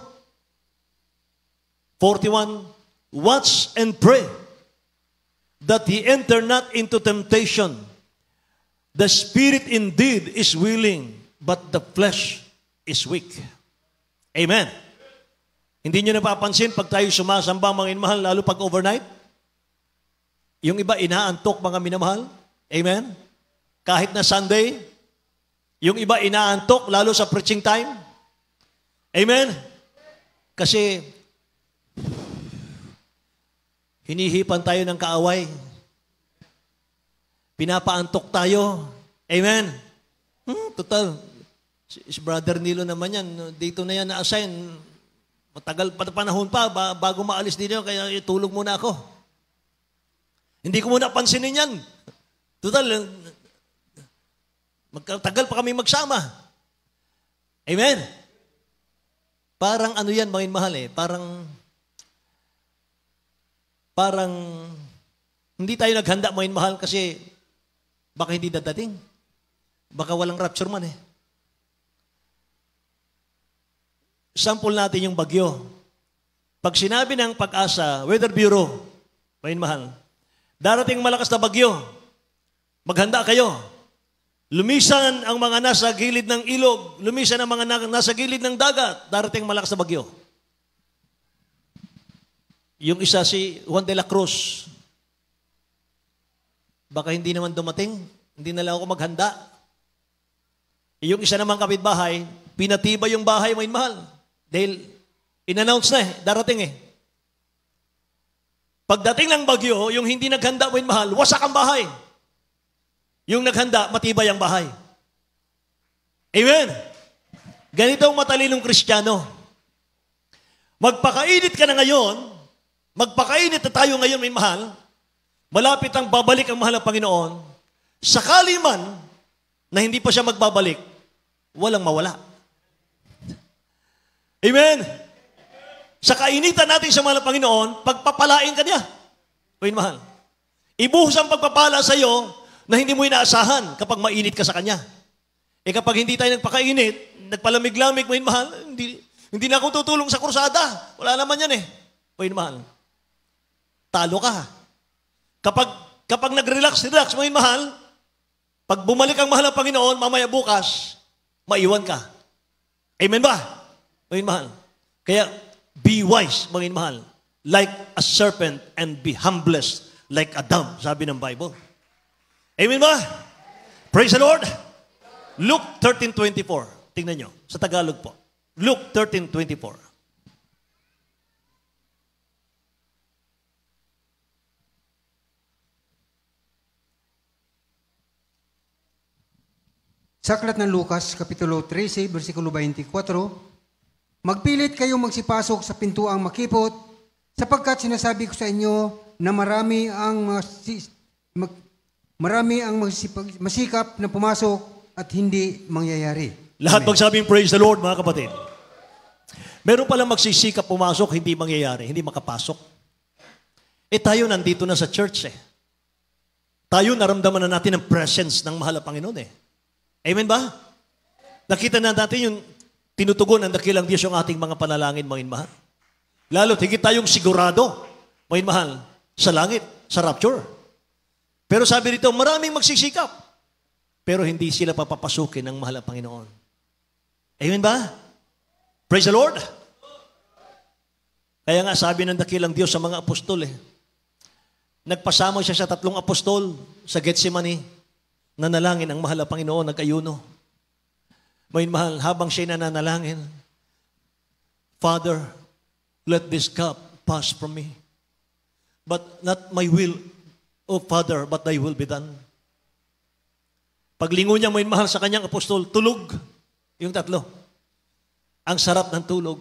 41. Watch and pray, that ye enter not into temptation. The spirit indeed is willing, but the flesh is weak. Amen. Hindi nyo napapansin pag tayo sumasamba, mga minamahal, lalo pag overnight? Yung iba inaantok, mga minamahal? Amen? Kahit na Sunday, yung iba inaantok, lalo sa preaching time? Amen? Kasi, hinihipan tayo ng kaaway. Pinapaantok tayo. Amen? Total, si Brother Nilo naman yan, dito na yan na-assign. Matagal pa panahon pa bago maalis din yun, kaya itulog muna ako. Hindi ko muna pansinin yan. Total, magtagal pa kami magsama. Amen? Parang ano yan, mga mahal eh. Parang hindi tayo naghanda, mga mahal, kasi baka hindi dadating. Baka walang rapture man eh. Sample natin yung bagyo. Pag sinabi ng Pag-asa, Weather Bureau, may mahal, darating malakas na bagyo, maghanda kayo. Lumisan ang mga nasa gilid ng ilog, lumisan ang mga nasa gilid ng dagat, darating malakas na bagyo. Yung isa si Juan de la Cruz, baka hindi naman dumating, hindi na lang ako maghanda. Yung isa namang kapitbahay, pinatibay yung bahay mo mahal. Dahil in-announce na darating eh. Pagdating ng bagyo, yung hindi naghanda mo mahal, wasak ang bahay. Yung naghanda, matibay ang bahay. Amen? Ganito ang matalinong Kristiyano. Magpakainit ka na ngayon, magpakainit na tayo ngayon, may mahal, malapit ang babalik ang mahal ng Panginoon, sakali man na hindi pa siya magbabalik, walang mawala. Amen? Sa kainitan natin sa mahal ng Panginoon, pagpapalain ka niya. May mahal. Ibuhos ang pagpapala sa iyo na hindi mo inaasahan kapag mainit ka sa Kanya. Eh kapag hindi tayo nagpakainit, nagpalamig-lamig, may mahal, hindi na ako tutulong sa krusada. Wala naman yan eh. May mahal. Talo ka. Kapag nag-relax, may mahal, pag bumalik ang mahal ng Panginoon, mamaya bukas, maiwan ka. Amen ba? May mahal. Kaya, be wise, mga mahal. Like a serpent and be humblest like a dove, sabi ng Bible. Amen ba? Praise the Lord. Luke 13:24. Tingnan nyo. Sa Tagalog po. Luke 13:24. Sa aklat ng Lucas, Kapitulo 13, versikulo 24, magpilit kayong magsipasok sa pintuang makipot, sapagkat sinasabi ko sa inyo na marami ang masikap na pumasok at hindi mangyayari. Lahat magsabing praise the Lord, mga kapatid. Meron palang magsisikap pumasok, hindi mangyayari, hindi makapasok. Eh tayo nandito na sa church eh. Tayo naramdaman na natin ang presence ng mahal na Panginoon eh. Amen ba? Nakita na natin yung tinutugon ng dakilang Diyos yung ating mga panalangin, mga mahal. Lalo, higit tayong sigurado, mga mahal, sa langit, sa rapture. Pero sabi dito, maraming magsisikap. Pero hindi sila papapasukin ng mahal na Panginoon. Amen ba? Praise the Lord. Kaya nga sabi ng dakilang Diyos sa mga apostol nagpasama siya sa 3 apostol sa Gethsemane. Nanalangin ang mahal na Panginoon, nag-ayuno. May mahal, habang siya nananalangin, Father, let this cup pass from me. But not my will, O Father, but thy will be done. Paglingon niya, may mahal sa kanyang apostol, tulog. Yung 3. Ang sarap ng tulog.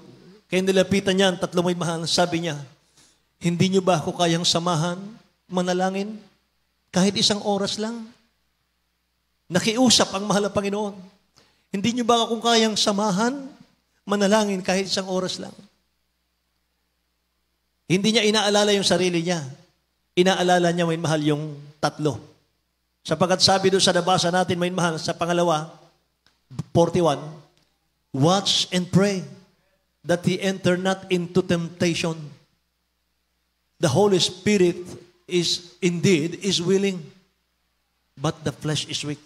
Kaya nilapitan niya ang 3 may mahal, sabi niya, hindi niyo ba ako kayang samahan, manalangin? Kahit 1 oras lang. Nakiusap ang mahal na Panginoon. Hindi niyo ba akong kayang samahan, manalangin kahit 1 oras lang? Hindi niya inaalala yung sarili niya. Inaalala niya, may mahal, yung 3. Sapagkat sabi doon sa nabasa natin, may mahal, sa pangalawa, 41, watch and pray that ye enter not into temptation. The Holy Spirit is willing, but the flesh is weak.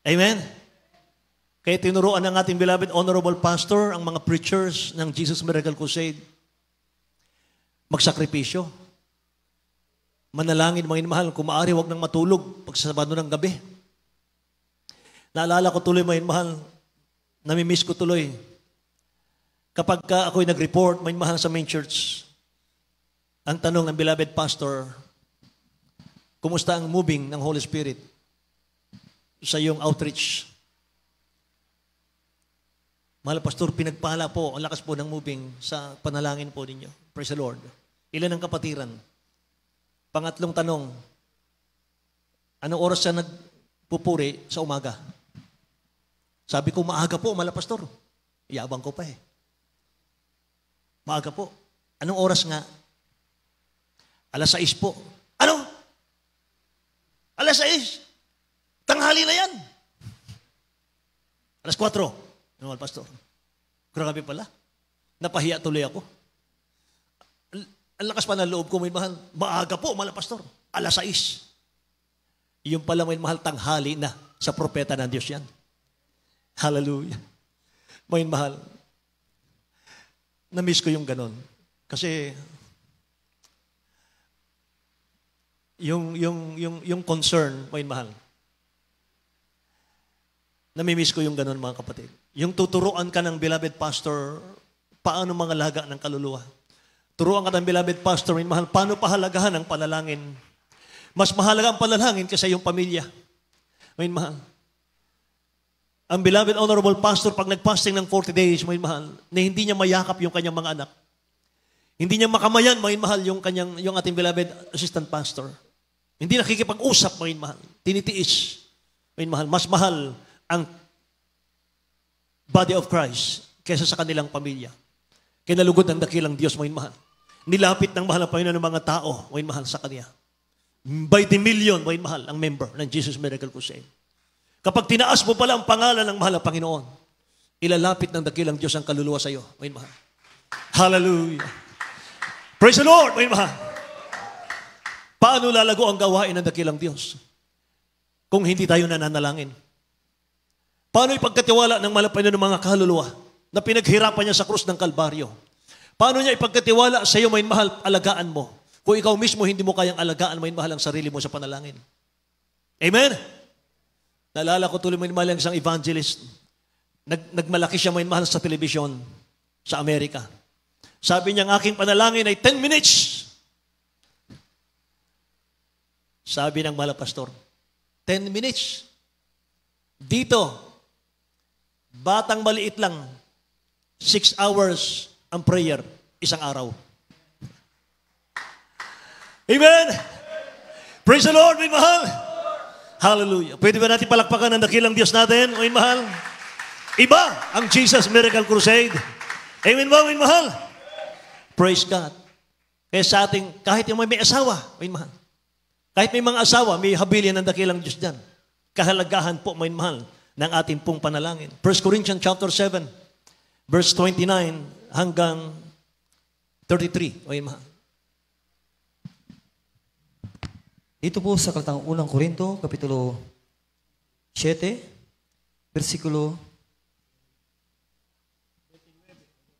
Amen? Kaya tinuruan ng ating beloved honorable pastor, ang mga preachers ng Jesus Miracle Crusade, magsakripisyo. Manalangin, mga inmahal, kung maaari, huwag nang matulog pag sa Sabado ng gabi. Naalala ko tuloy, mga inmahal, namimiss ko tuloy. Kapag ako'y nag-report, mga inmahal, sa main church, ang tanong ng beloved pastor, kumusta ang moving ng Holy Spirit sa iyong outreach? Mahal pastor, pinagpala po, ang lakas po ng moving sa panalangin po ninyo. Praise the Lord. Ilan ang kapatiran? Pangatlong tanong, anong oras siya nagpupuri sa umaga? Sabi ko, maaga po, mahal pastor. Iyabang ko pa eh. Maaga po. Anong oras nga? 6:00 po. Ano? 6:00? Tanghali na yan. Alas 4. Ano, pastor? Grabe pala. Napahiya tuloy ako. Ang lakas pa ng loob ko, may mahal. Maaga po, mahal pastor. Alas 6. Yung pala, may mahal, tanghali na sa propeta ng Diyos yan. Hallelujah. May mahal. Na-miss ko yung ganon. Kasi, yung concern, may mahal. Nami-miss ko yung ganon, mga kapatid. Yung tuturuan ka ng beloved pastor, paano mangalaga ng kaluluwa. Turuan ka ng beloved pastor, may mahal, paano pahalagahan ang panalangin. Mas mahalaga ang panalangin kaysa yung pamilya. May mahal. Ang beloved honorable pastor, pag nag-fasting ng 40 days, may mahal, na hindi niya mayakap yung kanyang mga anak. Hindi niya makamayan, may mahal, yung ating beloved assistant pastor. Hindi nakikipag-usap, may mahal. Tinitiis. May mahal. Mas mahal ang body of Christ kaysa sa kanilang pamilya. Kinalugod ng dakilang Diyos, may mahal. Nilapit ng mahal ang Panginoon ng mga tao, may mahal sa Kanya. By the million, may mahal ang member ng Jesus Miracle Crusade. Kapag tinaas mo pala ang pangalan ng mahal ang Panginoon, ilalapit ng dakilang Diyos ang kaluluwa sa iyo, may mahal. Hallelujah. Praise the Lord, may mahal. Paano lalago ang gawain ng dakilang Diyos kung hindi tayo nananalangin? Paano ipagkatiwala ng mahal ang Panginoon ng mga kaluluwa na pinaghirapan niya sa krus ng Kalbaryo? Paano niya ipagkatiwala sa iyo, may mahal, alagaan mo? Kung ikaw mismo hindi mo kayang alagaan, may mahal, ang sarili mo sa panalangin. Amen? Naalala ko tuloy, may mahal, ang isang evangelist. Nagmalaki siya, may mahal, sa telebisyon sa Amerika. Sabi niya, ang aking panalangin ay 10 minutes. Sabi ng mahal pastor, 10 minutes. Dito, batang maliit lang, 6 hours ang prayer, isang araw. Amen! Praise the Lord, may mahal! Hallelujah. Pwede ba natin palakpakan ang dakilang Diyos natin, may mahal? Iba ang Jesus Miracle Crusade. Amen ba, may mahal? Praise God. Kaya sa ating, kahit yung may asawa, may mahal. Kahit may mga asawa, may habilin ng dakilang Diyos dyan. Kahalagahan po, may mahal, ng ating pong panalangin. 1 Corinthians chapter 7, verse 29 hanggang 33. May mahal. Dito po sa Kalatang Unang Korinto, Kapitulo 7, versikulo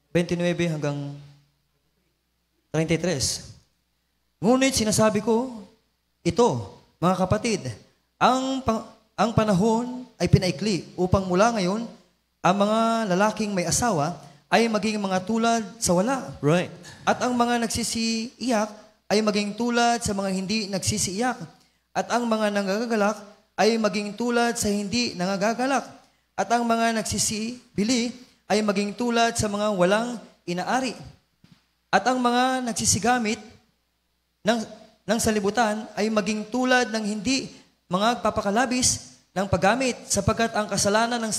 29 hanggang 33. Ngunit sinasabi ko, ito, mga kapatid, ang panahon ay pinaikli upang mula ngayon, ang mga lalaking may asawa ay maging mga tulad sa wala. Right. At ang mga nagsisiiyak ay maging tulad sa mga hindi nagsisiiyak. At ang mga nangagalak ay maging tulad sa hindi nangagalak. At ang mga nagsisibili ay maging tulad sa mga walang inaari. At ang mga nagsisigamit ng salibutan ay maging tulad ng hindi mga papakalabis ng paggamit, sapagkat ang kasalanan ng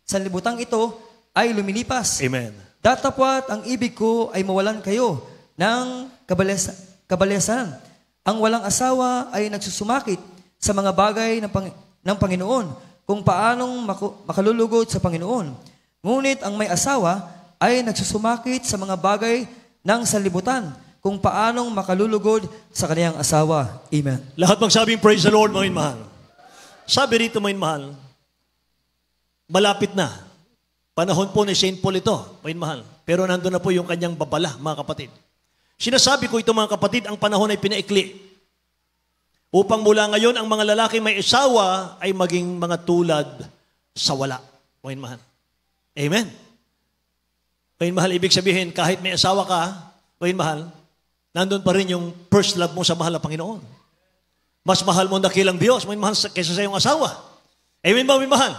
salibutang ito ay lumilipas. Amen. Datapwat ang ibig ko ay mawalan kayo ng kabalasan. Ang walang asawa ay nagsusumakit sa mga bagay ng Panginoon, kung paanong makalulugod sa Panginoon. Ngunit ang may asawa ay nagsusumakit sa mga bagay ng sanlibutan, kung paanong makalulugod sa kaniyang asawa. Amen. Lahat magsabing praise the Lord, mga mahal. Sabi rito, mga mahal, malapit na. Panahon po ni St. Paul ito, mga mahal. Pero nandun na po yung kanyang babala, mga kapatid. Sinasabi ko ito, mga kapatid, ang panahon ay pinaikli. Upang mula ngayon, ang mga lalaki may asawa ay maging mga tulad sa wala. Mga mahal. Amen. Mga mahal, ibig sabihin, kahit may asawa ka, mga mahal, nandun pa rin yung first love mo sa mahal na Panginoon. Mas mahal mo ang dakilang Diyos, mga mahal, kaysa sa iyong asawa. Amen ba, mga mahal?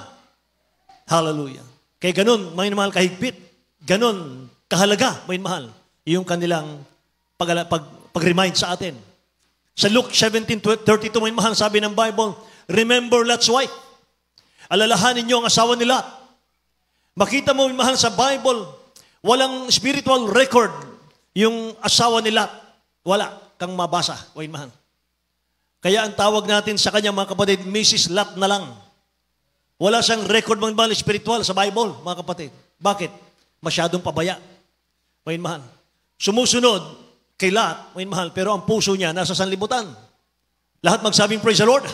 Hallelujah. Kaya ganun, mga mahal, kahigpit. Ganun, kahalaga, mga mahal, yung kanilang pag-remind sa atin. Sa Luke 17:32, mga mahal, sabi ng Bible, remember Lot's wife. Alalahanin niyo ang asawa ni Lot. Makita mo, mga mahal, sa Bible, walang spiritual record yung asawa ni Lot. Wala kang mabasa, mga mahal. Kaya ang tawag natin sa kanya, mga kapatid, Mrs. Lot na lang. Wala siyang record mga mahal spiritual sa Bible, mga kapatid. Bakit? Masyadong pabaya. Mga mahal. Sumusunod kay Lot, mga mahal, pero ang puso niya nasa sanlibutan. Lahat magsabing praise the Lord.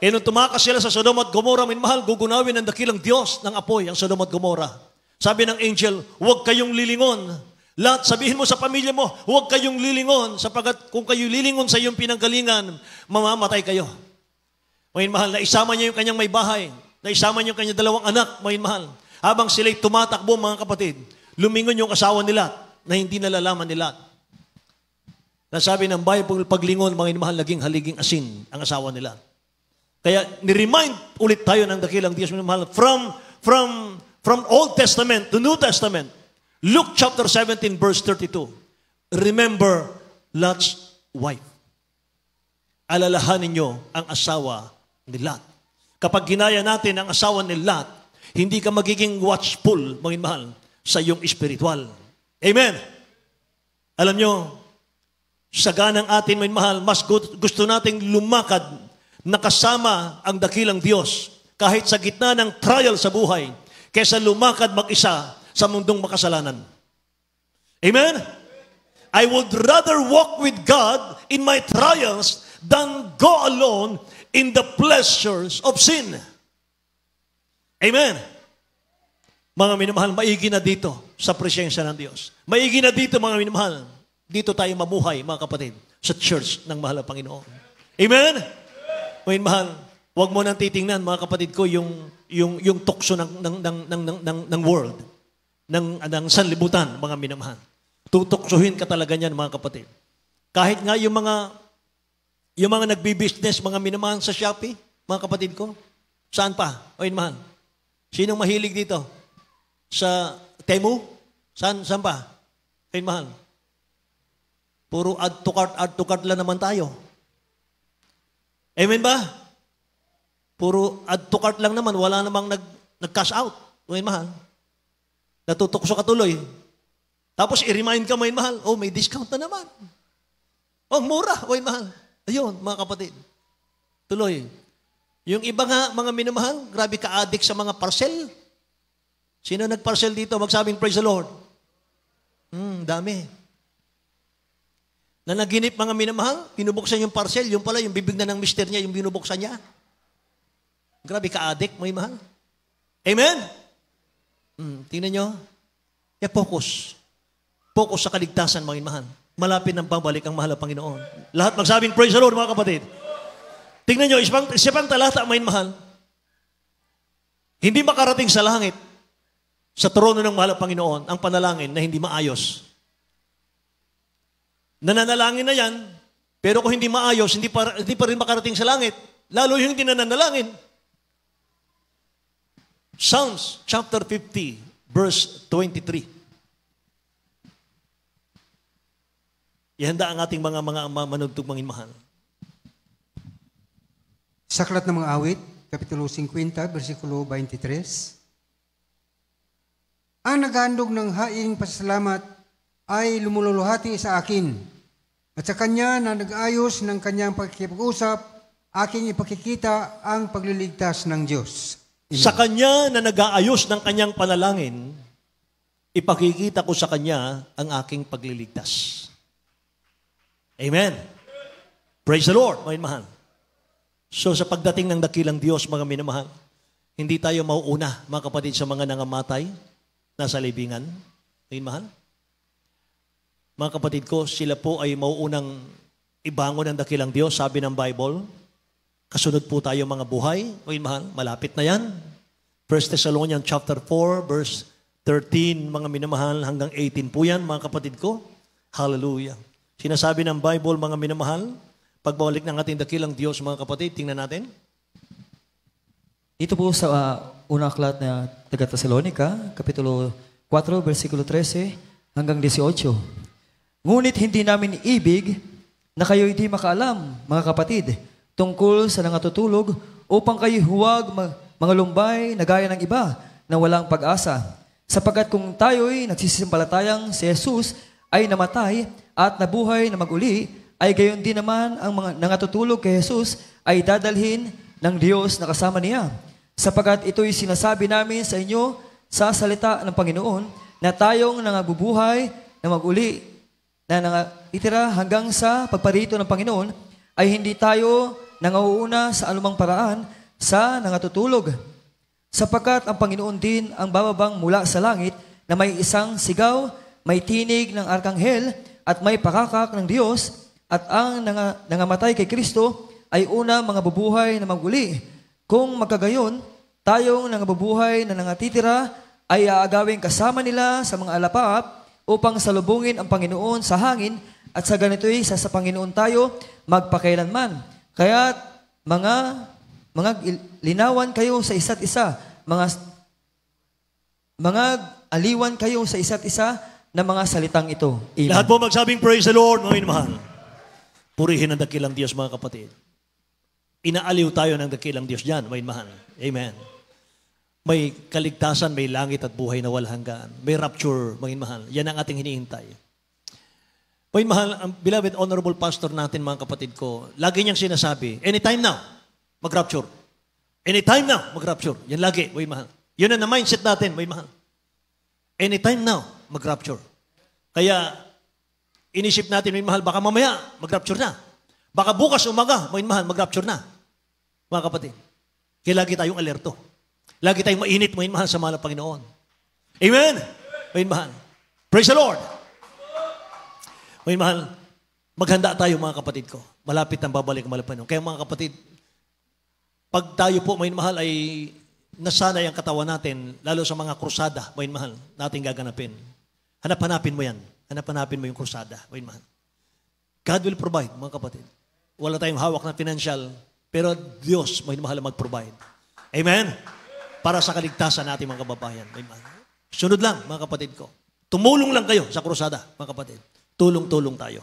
Kaya nung tumakas sila sa Sodom at Gomorrah, mga mahal, gugunawin ng dakilang Diyos ng apoy ang Sodom at Gomorrah. Sabi ng angel, huwag kayong lilingon. Lot, sabihin mo sa pamilya mo, huwag kayong lilingon, sapagat kung kayo lilingon sa iyong pinanggalingan, mamamatay kayo. Mga mahal, naisama niya yung kanyang may bahay, naisama niya yung kanyang dalawang anak, mga mahal. Habang sila'y tumatakbo, mga kapatid, lumingon yung asawa nila na hindi nalalaman nila. Nasabi ng Bible, paglingon, mga mahal, naging haliging asin ang asawa nila. Kaya ni-remind ulit tayo ng dakilang Diyos, mga mahal, from Old Testament to New Testament. Luke chapter 17 verse 32. Remember Lot's wife. Alalahanin niyo ang asawa ni Lot. Kapag ginaya natin ang asawa ni Lot, hindi ka magiging watchful, mga mahal, sa iyong spiritual. Amen. Alam niyo, sa ganang atin, mga mahal, mas gusto nating lumakad nakasama ang dakilang Diyos kahit sa gitna ng trial sa buhay kaysa lumakad mag-isa sa mundong makasalanan. Amen? I would rather walk with God in my trials than go alone in the pleasures of sin. Amen? Mga minamahal, maigi na dito sa presensya ng Diyos. Maigi na dito, mga minamahal. Dito tayo mamuhay, mga kapatid, sa church ng mahal na Panginoon. Amen? Mga mahal, huwag mo nang titingnan, mga kapatid ko, yung tukso ng world, ng sanlibutan, mga minamahal. Tutuksohin ka talaga niyan, mga kapatid. Kahit nga yung mga nagbi-business, mga minamahal sa Shopee, mga kapatid ko, saan pa? O mahal. Sinong mahilig dito? Sa Temu? Saan pa? O mahal. Puro add to cart lang naman tayo. Amen ba? Puro add to cart lang naman, wala namang nag-cash out. O mahal. Natutukso ka tuloy. Tapos i-remind ka, mga mahal, oh, may discount na naman. Oh, mura, mga mahal. Ayun, mga kapatid. Tuloy. Yung iba nga, mga minamahal, grabe ka-addict sa mga parcel. Sino nag-parcel dito? Magsabing, praise the Lord. Dami. Na naginip, mga minamahal, binubuksan yung parcel, yung pala, yung bibig na ng mister niya, yung binubuksan niya. Grabe ka-addict, mga mahal. Amen? Tingnan nyo. Focus. Focus sa kaligtasan, mga mahal. Malapit ng pabalik ang mahal na Panginoon. Lahat magsabing, praise the Lord, mga kapatid. Tingnan nyo, isa pang talata, mga mahal. Hindi makarating sa langit, sa trono ng mahal na Panginoon, ang panalangin na hindi maayos. Nananalangin na yan, pero kung hindi maayos, hindi pa rin makarating sa langit. Lalo yung hindi nananalangin. Psalms chapter 50, verse 23. Ihanda ang ating mga manugtog, mga mahal. Sa Aklat ng mga Awit, Kapitulo 50, versikulo 23. Ang naghandog ng haing pasasalamat ay lumuluhati sa akin, at sa kanya na nag-ayos ng kanyang pagkikipag-usap, aking ipakikita ang pagliligtas ng Diyos. Amen. Sa kanya na nag-aayos ng kanyang panalangin, ipakikita ko sa kanya ang aking pagliligtas. Amen. Praise the Lord, mga mahal. So sa pagdating ng dakilang Diyos, mga minamahal, hindi tayo mauuna, mga kapatid, sa mga nangamatay, nasa libingan. Mga mahal. Mga kapatid ko, sila po ay mauunang ibangon ng dakilang Diyos, sabi ng Bible. Kasunod po tayo mga buhay. Mga mahal, malapit na yan. 1 Thessalonians chapter 4, verse 13, mga minamahal, hanggang 18 po yan, mga kapatid ko. Hallelujah. Sinasabi ng Bible, mga minamahal, pagbalik ng ating dakilang Diyos, mga kapatid, tingnan natin. Ito po sa unang aklat na taga-Tesalonica, Kapitulo 4, versikulo 13 hanggang 18. Ngunit hindi namin ibig na kayo hindi makaalam, mga kapatid, tungkol sa nangatutulog upang kayo huwag mga lumbay na gaya ng iba na walang pag-asa. Sapagkat kung tayo'y nagsisimpalatayang si Jesus ay namatay at nabuhay na maguli, ay gayon din naman ang mga nangatutulog kay Jesus ay dadalhin ng Diyos na kasama niya. Sapagat ito'y sinasabi namin sa inyo sa salita ng Panginoon na tayong nangabubuhay na maguli na nangatitira hanggang sa pagparito ng Panginoon ay hindi tayo nangauuna sa anumang paraan sa nangatutulog. Sapagkat ang Panginoon din ang bababang mula sa langit na may isang sigaw, may tinig ng arkanghel at may pakakak ng Diyos at ang nangamatay kay Kristo ay una mga bubuhay na maguli. Kung magkagayon, tayong nangabubuhay na nangatitira ay aagawin kasama nila sa mga alapap upang salubungin ang Panginoon sa hangin at sa ganito'y sa Panginoon tayo magpakailanman. Kaya mga linawan kayo sa isa't isa, mga aliwan kayo sa isa't isa na mga salitang ito. Amen. Lahat po magsabing praise the Lord, mga minamahal. Purihin ang dakilang Diyos, mga kapatid. Inaaliw tayo ng dakilang Diyos dyan, mga minamahal. Amen. May kaligtasan, may langit at buhay na walang hanggan. May rapture, mga minamahal. Yan ang ating hinihintay. Mga minamahal, ang beloved honorable pastor natin, mga kapatid ko, lagi niyang sinasabi, anytime now, mag-rapture. Anytime now, mag-rapture. Yan lagi, mga minamahal. Yun ang mindset natin, mga minamahal. Anytime now, mag-rapture. Kaya, inisip natin, may mahal, baka mamaya, mag-rapture na. Baka bukas umaga, may mahal, mag-rapture na. Mga kapatid, kaya lagi tayong alerto. Lagi tayong mainit, may mahal, sa mahal ng Panginoon. Amen? May mahal. Praise the Lord. May mahal, maghanda tayo, mga kapatid ko. Malapit ang babalik ang mahal ng Panginoon. Kaya mga kapatid, pag tayo po, may mahal, ay nasanay ang katawan natin, lalo sa mga krusada, may mahal, natin gaganapin. Hanap-hanapin mo yan. Hanap-hanapin mo yung krusada, may mahal. God will provide, mga kapatid. Wala tayong hawak na financial, pero Diyos, may mahal, mag-provide. Amen? Para sa kaligtasan natin, mga kababayan. May mahal. Sunod lang, mga kapatid ko. Tumulong lang kayo sa krusada, mga kapatid. Tulong-tulong tayo.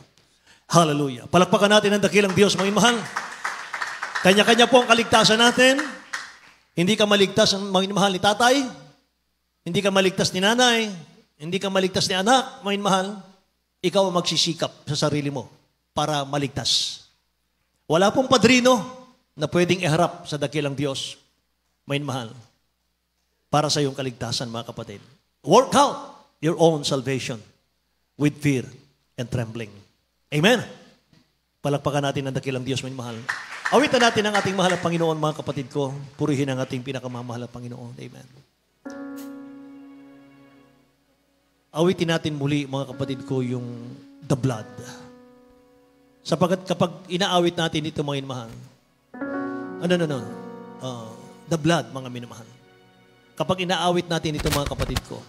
Hallelujah. Palakpakan natin ang dakilang Diyos, mga mahal. Kanya-kanya po ang kaligtasan natin. Hindi ka maligtas ang mga mahal ni tatay. Hindi ka maligtas ni nanay. Hindi ka maligtas ni anak, mga mahal. Ikaw ang magsisikap sa sarili mo para maligtas. Wala pong padrino na pwedeng iharap sa dakilang Diyos, mga mahal, para sa iyong kaligtasan, mga kapatid. Work out your own salvation with fear and trembling. Amen? Palakpakan natin ang dakilang Diyos, mga mahal. Awitan natin ang ating mahal na Panginoon, mga kapatid ko. Purihin ang ating pinakamamahal na Panginoon. Amen. Awitin natin muli, mga kapatid ko, yung the blood. Sapagat kapag inaawit natin ito, mga minamahal, the blood, mga minamahal. Kapag inaawit natin ito, mga kapatid ko,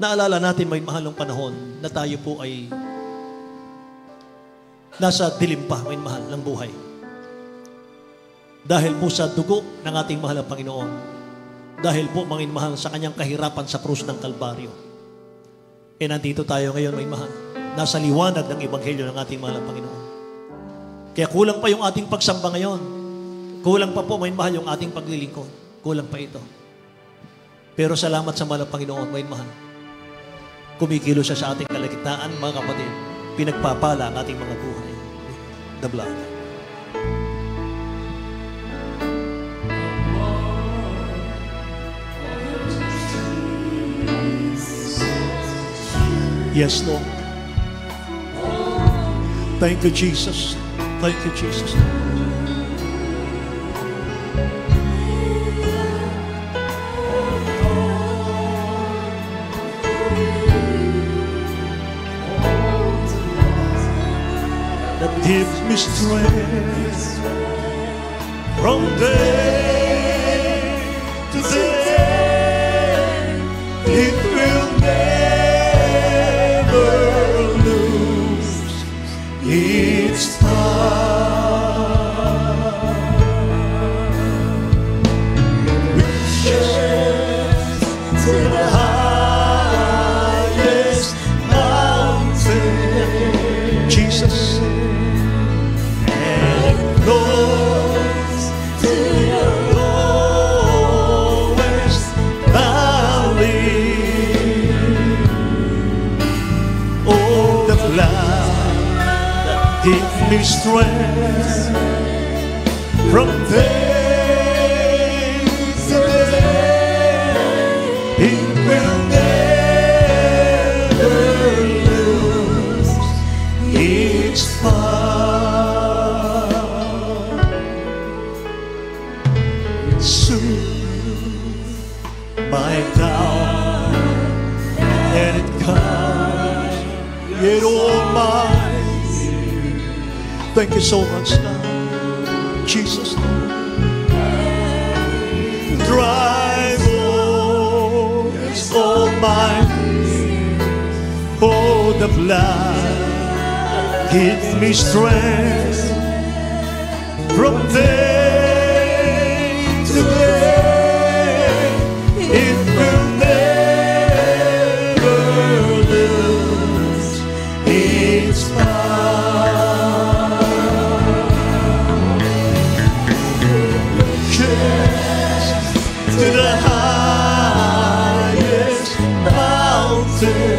naalala natin, mga minamahal, ng panahon na tayo po ay nasa dilim pa, mga minamahal, ng buhay. Dahil po sa dugo ng ating mahal na Panginoon. Dahil po, mga mahal, sa kanyang kahirapan sa krus ng Kalbaryo. E nandito tayo ngayon, mga mahal. Nasa liwanag ng Ebanghelyo ng ating mahal na Panginoon. Kaya kulang pa yung ating pagsamba ngayon. Kulang pa po, mga mahal, yung ating paglilingkod. Kulang pa ito. Pero salamat sa mahal na Panginoon, mga mahal. Kumikilo siya sa ating kalagitnaan, mga kapatid. Pinagpapala ang ating mga buhay. The blood. Yes, Lord. Thank you, Jesus. Thank you, Jesus. That gives me strength from day to day. It will its power reaches to the highest mountain, Jesus, and goes to the lowest valley. Oh, the blood give me strength from day to its power. Soon my down, and it comes, yet all mine. Thank you so much, God. Jesus, drive all mine. Oh, the blood give me strength from day to day. It will never lose its power. Just to the highest mountain.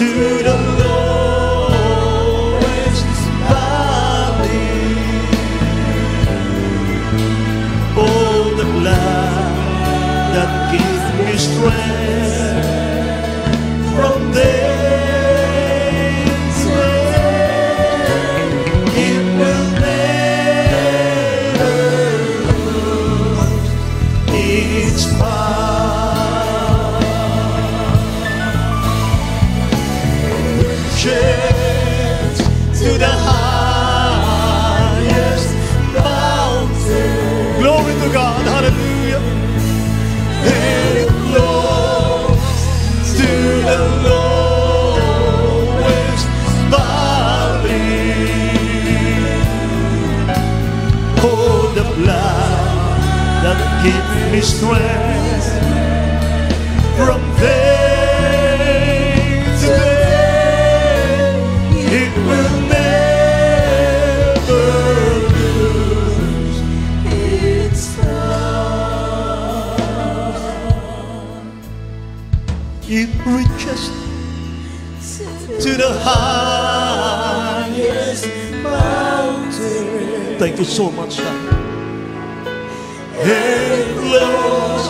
To the lowest valley. Oh, the blood that gives me strength from day to day. It will never lose its power. To the highest mountain. Glory to God, hallelujah. And it flows to the lowest valley. Oh, the blood that gives me strength from day to day. It will never lose its power. It reaches to the highest mountain. Thank you so much, God. It flows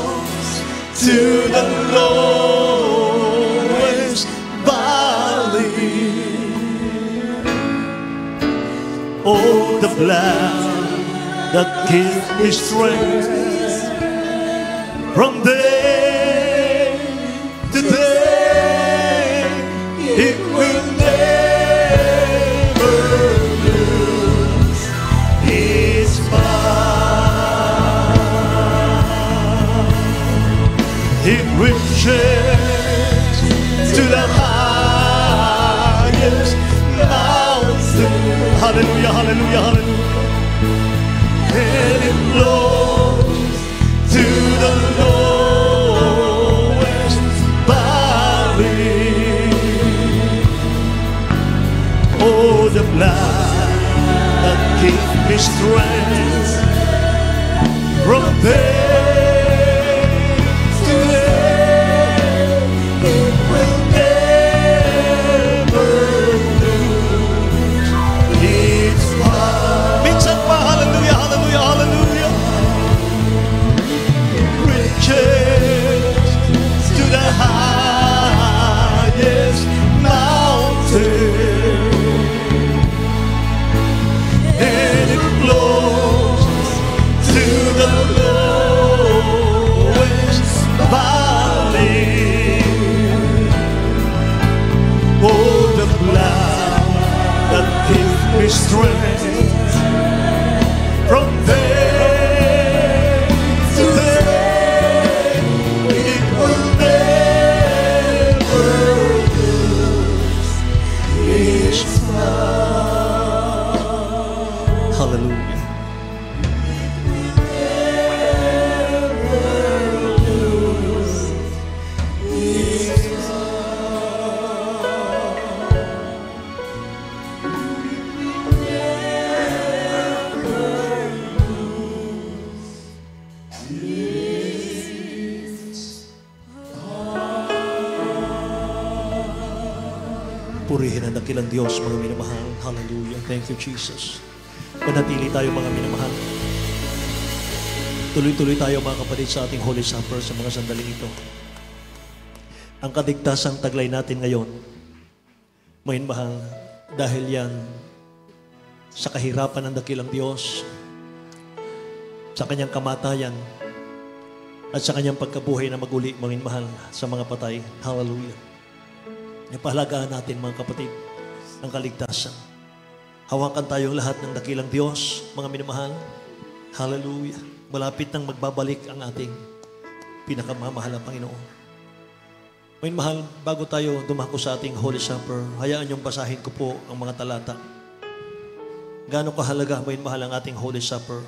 to the lowest valley. Oh, the blood that gives me strength from day to day. It will never lose its power. It reaches to the highest mountain. Hallelujah, hallelujah, hallelujah. And it flows to the lowest valley. Oh, the blood that gives me strength from day to day. It will never lose its power. Minsan pa, hallelujah, hallelujah, hallelujah. Reaches to the highest mountain. And it flows to the lowest valley. Oh, the blood that gives me strength from day to day. It will never lose its power. Hallelujah. Purihin ang dakilang Diyos, mga minamahal. Hallelujah. Thank you, Jesus. Manatili tayo, mga minamahal. Tuloy-tuloy tayo, mga kapatid, sa ating Holy Supper sa mga sandaling ito. Ang kaligtasang taglay natin ngayon, mahal, dahil yan sa kahirapan ng dakilang Diyos, sa kanyang kamatayan, at sa kanyang pagkabuhay na maguli, mahal, sa mga patay. Hallelujah. Ipahalagaan natin, mga kapatid, ang kaligtasan. Hawakan tayong lahat ng dakilang Diyos, mga minamahal. Hallelujah. Malapit nang magbabalik ang ating pinakamamahal na Panginoon. Mahal, bago tayo dumako sa ating Holy Supper, hayaan niyong basahin ko po ang mga talata. Gaano kahalaga, mahal, ang ating Holy Supper?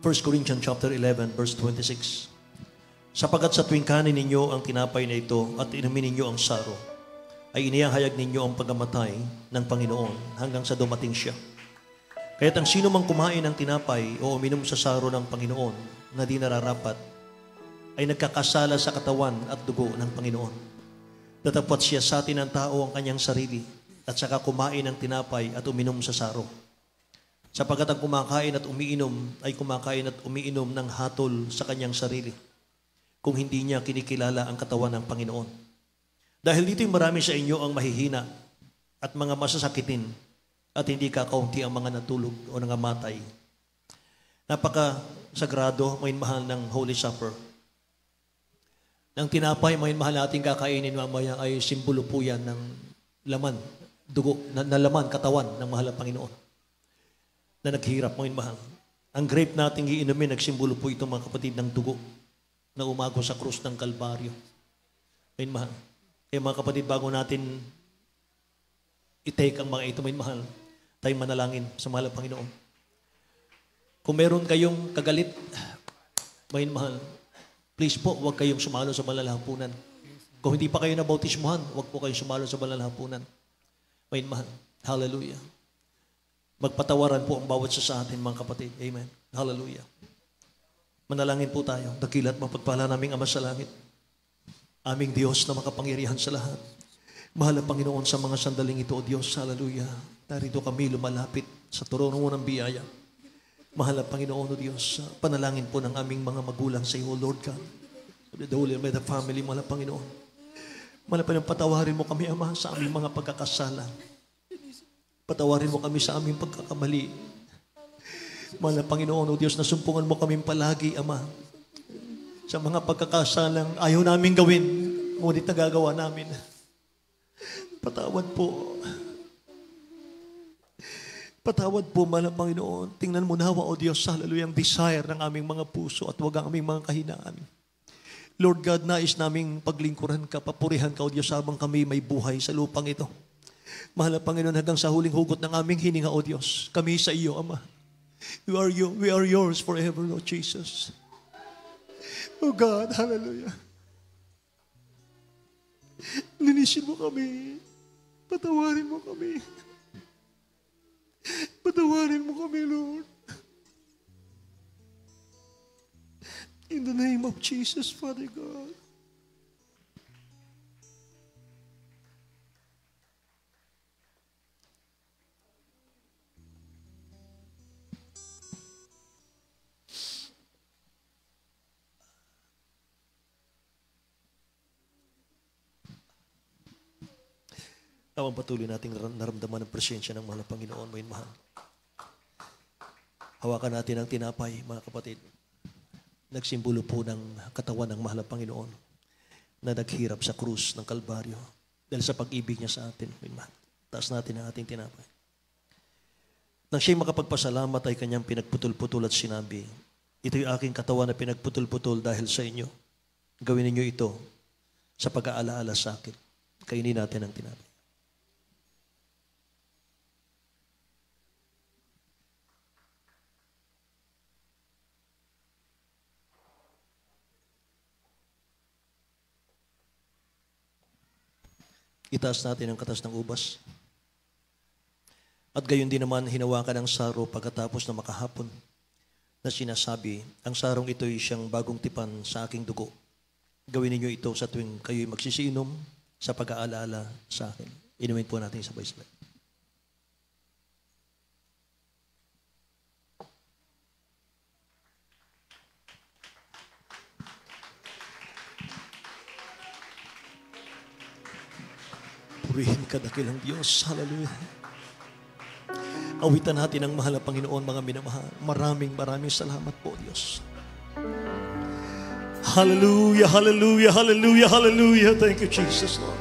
1 Corinthians chapter 11, verse 26. Sapagat sa tuwing kanin ninyo ang tinapay na ito at inumin ninyo ang saro, ay inihahayag ninyo ang pagkamatay ng Panginoon hanggang sa dumating siya. Kaya't ang sino mang kumain ng tinapay o uminom sa saro ng Panginoon na di nararapat, ay nagkakasala sa katawan at dugo ng Panginoon. Datapwat siya sa atin ng tao ang kanyang sarili at saka kumain ng tinapay at uminom sa saro. Sapagkat ang kumakain at umiinom ay kumakain at umiinom ng hatol sa kanyang sarili, kung hindi niya kinikilala ang katawan ng Panginoon. Dahil dito'y marami sa inyo ang mahihina at mga masasakitin at hindi kakaunti ang mga natulog o nangamatay. Napaka-sagrado, mahal, ng Holy Supper. Ang tinapay, mahal, nating kakainin mamaya ay simbolo po yan ng laman, dugo, na laman, katawan ng mahal na Panginoon na naghirap, mahal. Ang grape nating iinumin, nagsimbolo po ito, mga kapatid, ng dugo na umago sa krus ng Kalbaryo. Mahal. Kaya mga kapatid, bago natin i-take ang mga ito, mahal, tayo manalangin sa mahal na Panginoon. Kung meron kayong kagalit, mahal, please po, huwag kayong sumalo sa banal na hapunan. Kung hindi pa kayo nabautismuhan, huwag po kayong sumalo sa banal na hapunan. Mahal. Hallelujah. Magpatawaran po ang bawat sa atin, mga kapatid. Amen. Hallelujah. Manalangin po tayo. Dakilat mapagpala naming Ama sa langit. Aming Diyos na makapangyarihan sa lahat. Mahal na Panginoon, sa mga sandaling ito, O Diyos, hallelujah. Narito kami lumalapit sa trono mo ng biyaya. Mahal na Panginoon, O Diyos, panalangin po ng aming mga magulang sa iyo, Lord God. The Holy and the family, mahal na Panginoon. Mahal na Panginoon, patawarin mo kami, Ama, sa aming mga pagkakasala. Patawarin mo kami sa aming pagkakamali. Mahal na Panginoon, O Diyos, nasumpungan mo kami palagi, Ama, sa mga pagkakasalang ayaw namin gawin, ngunit nagagawa namin. Patawad po. Patawad po, mahal na Panginoon. Tingnan mo nawa, O Diyos, hallelujah, ang desire ng aming mga puso at wag ang aming mga kahinaan. Lord God, nais naming paglingkuran ka, papurihan ka, O Diyos, habang kami may buhay sa lupang ito. Mahal na Panginoon, hanggang sa huling hugot ng aming hininga, O Diyos, kami sa iyo, Ama. We are yours forever, Lord Jesus. Oh God, hallelujah. Linisin mo kami. Patawarin mo kami. Patawarin mo kami, Lord. In the name of Jesus, Father God. Tawang patuloy nating naramdaman ang presensya ng mahal na Panginoon, mahal. Hawakan natin ang tinapay, mga kapatid. Nagsimbolo po ng katawan ng mahal na Panginoon na naghirap sa krus ng Kalbaryo dahil sa pag-ibig niya sa atin, mahal. Taas natin ang ating tinapay. Nang siya'y makapagpasalamat ay kanyang pinagputol-putol at sinabi, ito'y aking katawan na pinagputol-putol dahil sa inyo. Gawin ninyo ito sa pag-aalaala sa akin. Kainin natin ang tinapay. Itaas natin ang katas ng ubas. At gayon din naman hinawakan ang saro pagkatapos na makahapon na sinasabi, ang sarong ito ay siyang bagong tipan sa aking dugo. Gawin ninyo ito sa tuwing kayo'y magsisiinom sa pag-aalala sa akin. Inumin po natin sabay-sabay. Purihin ka, dakilang Diyos. Hallelujah. Awitan natin ang mahal na Panginoon, mga minamahal. Maraming salamat po, Diyos. Hallelujah, hallelujah, hallelujah, hallelujah. Thank you, Jesus, Lord.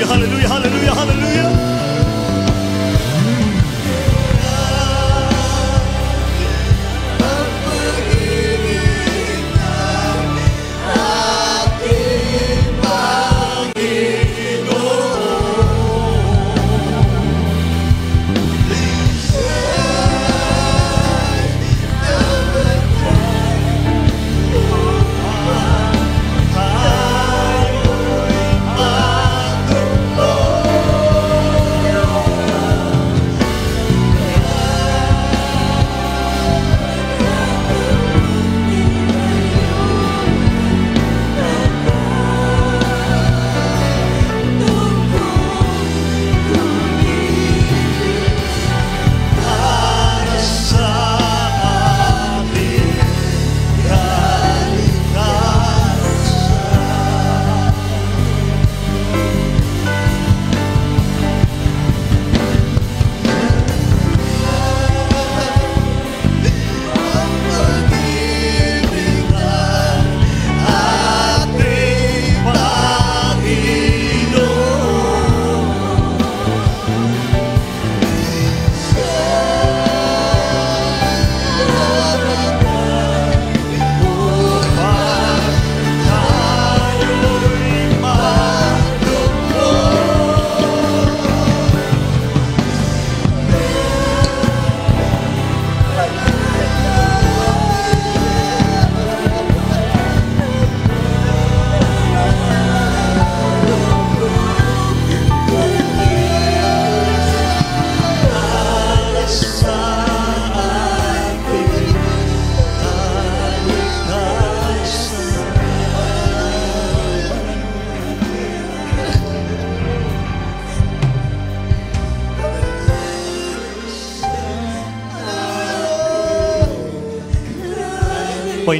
Hallelujah, hallelujah, hallelujah.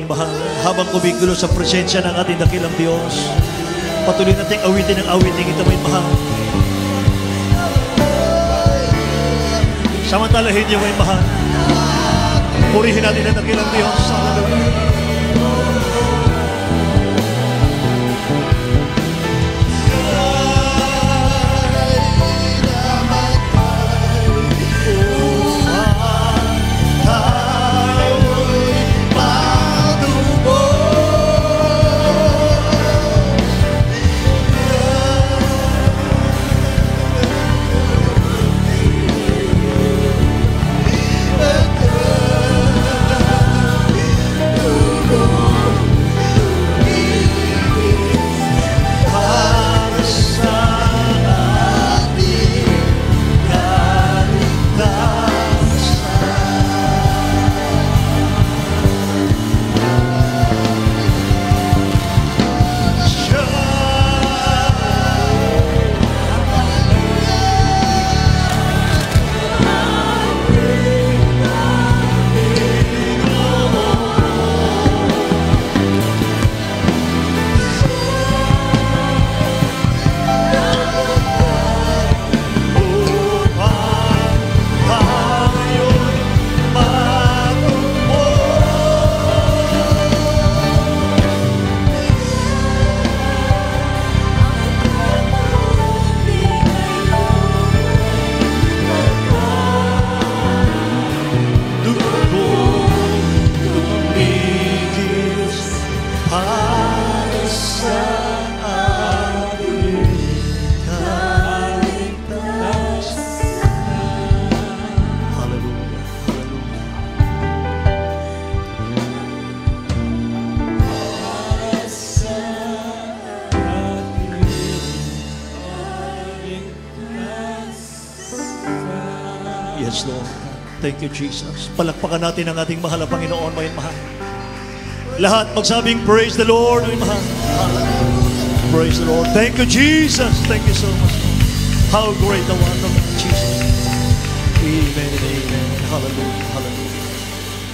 Mahal, habang kumigulo sa presensya ng ating dakilang Diyos, patuloy nating awitin ang awiting ito, may mahal. Samantalahin niyo, may mahal. Purihin natin ang dakilang Diyos. Hallelujah. Yes, Lord. Thank you, Jesus. Palakpakan natin ang ating mahal na Panginoon, may mahal. Lahat magsabing, praise the Lord, may mahal. Praise the Lord. Thank you, Jesus. Thank you so much. How great the wonder, Jesus. Amen and amen. Hallelujah, hallelujah.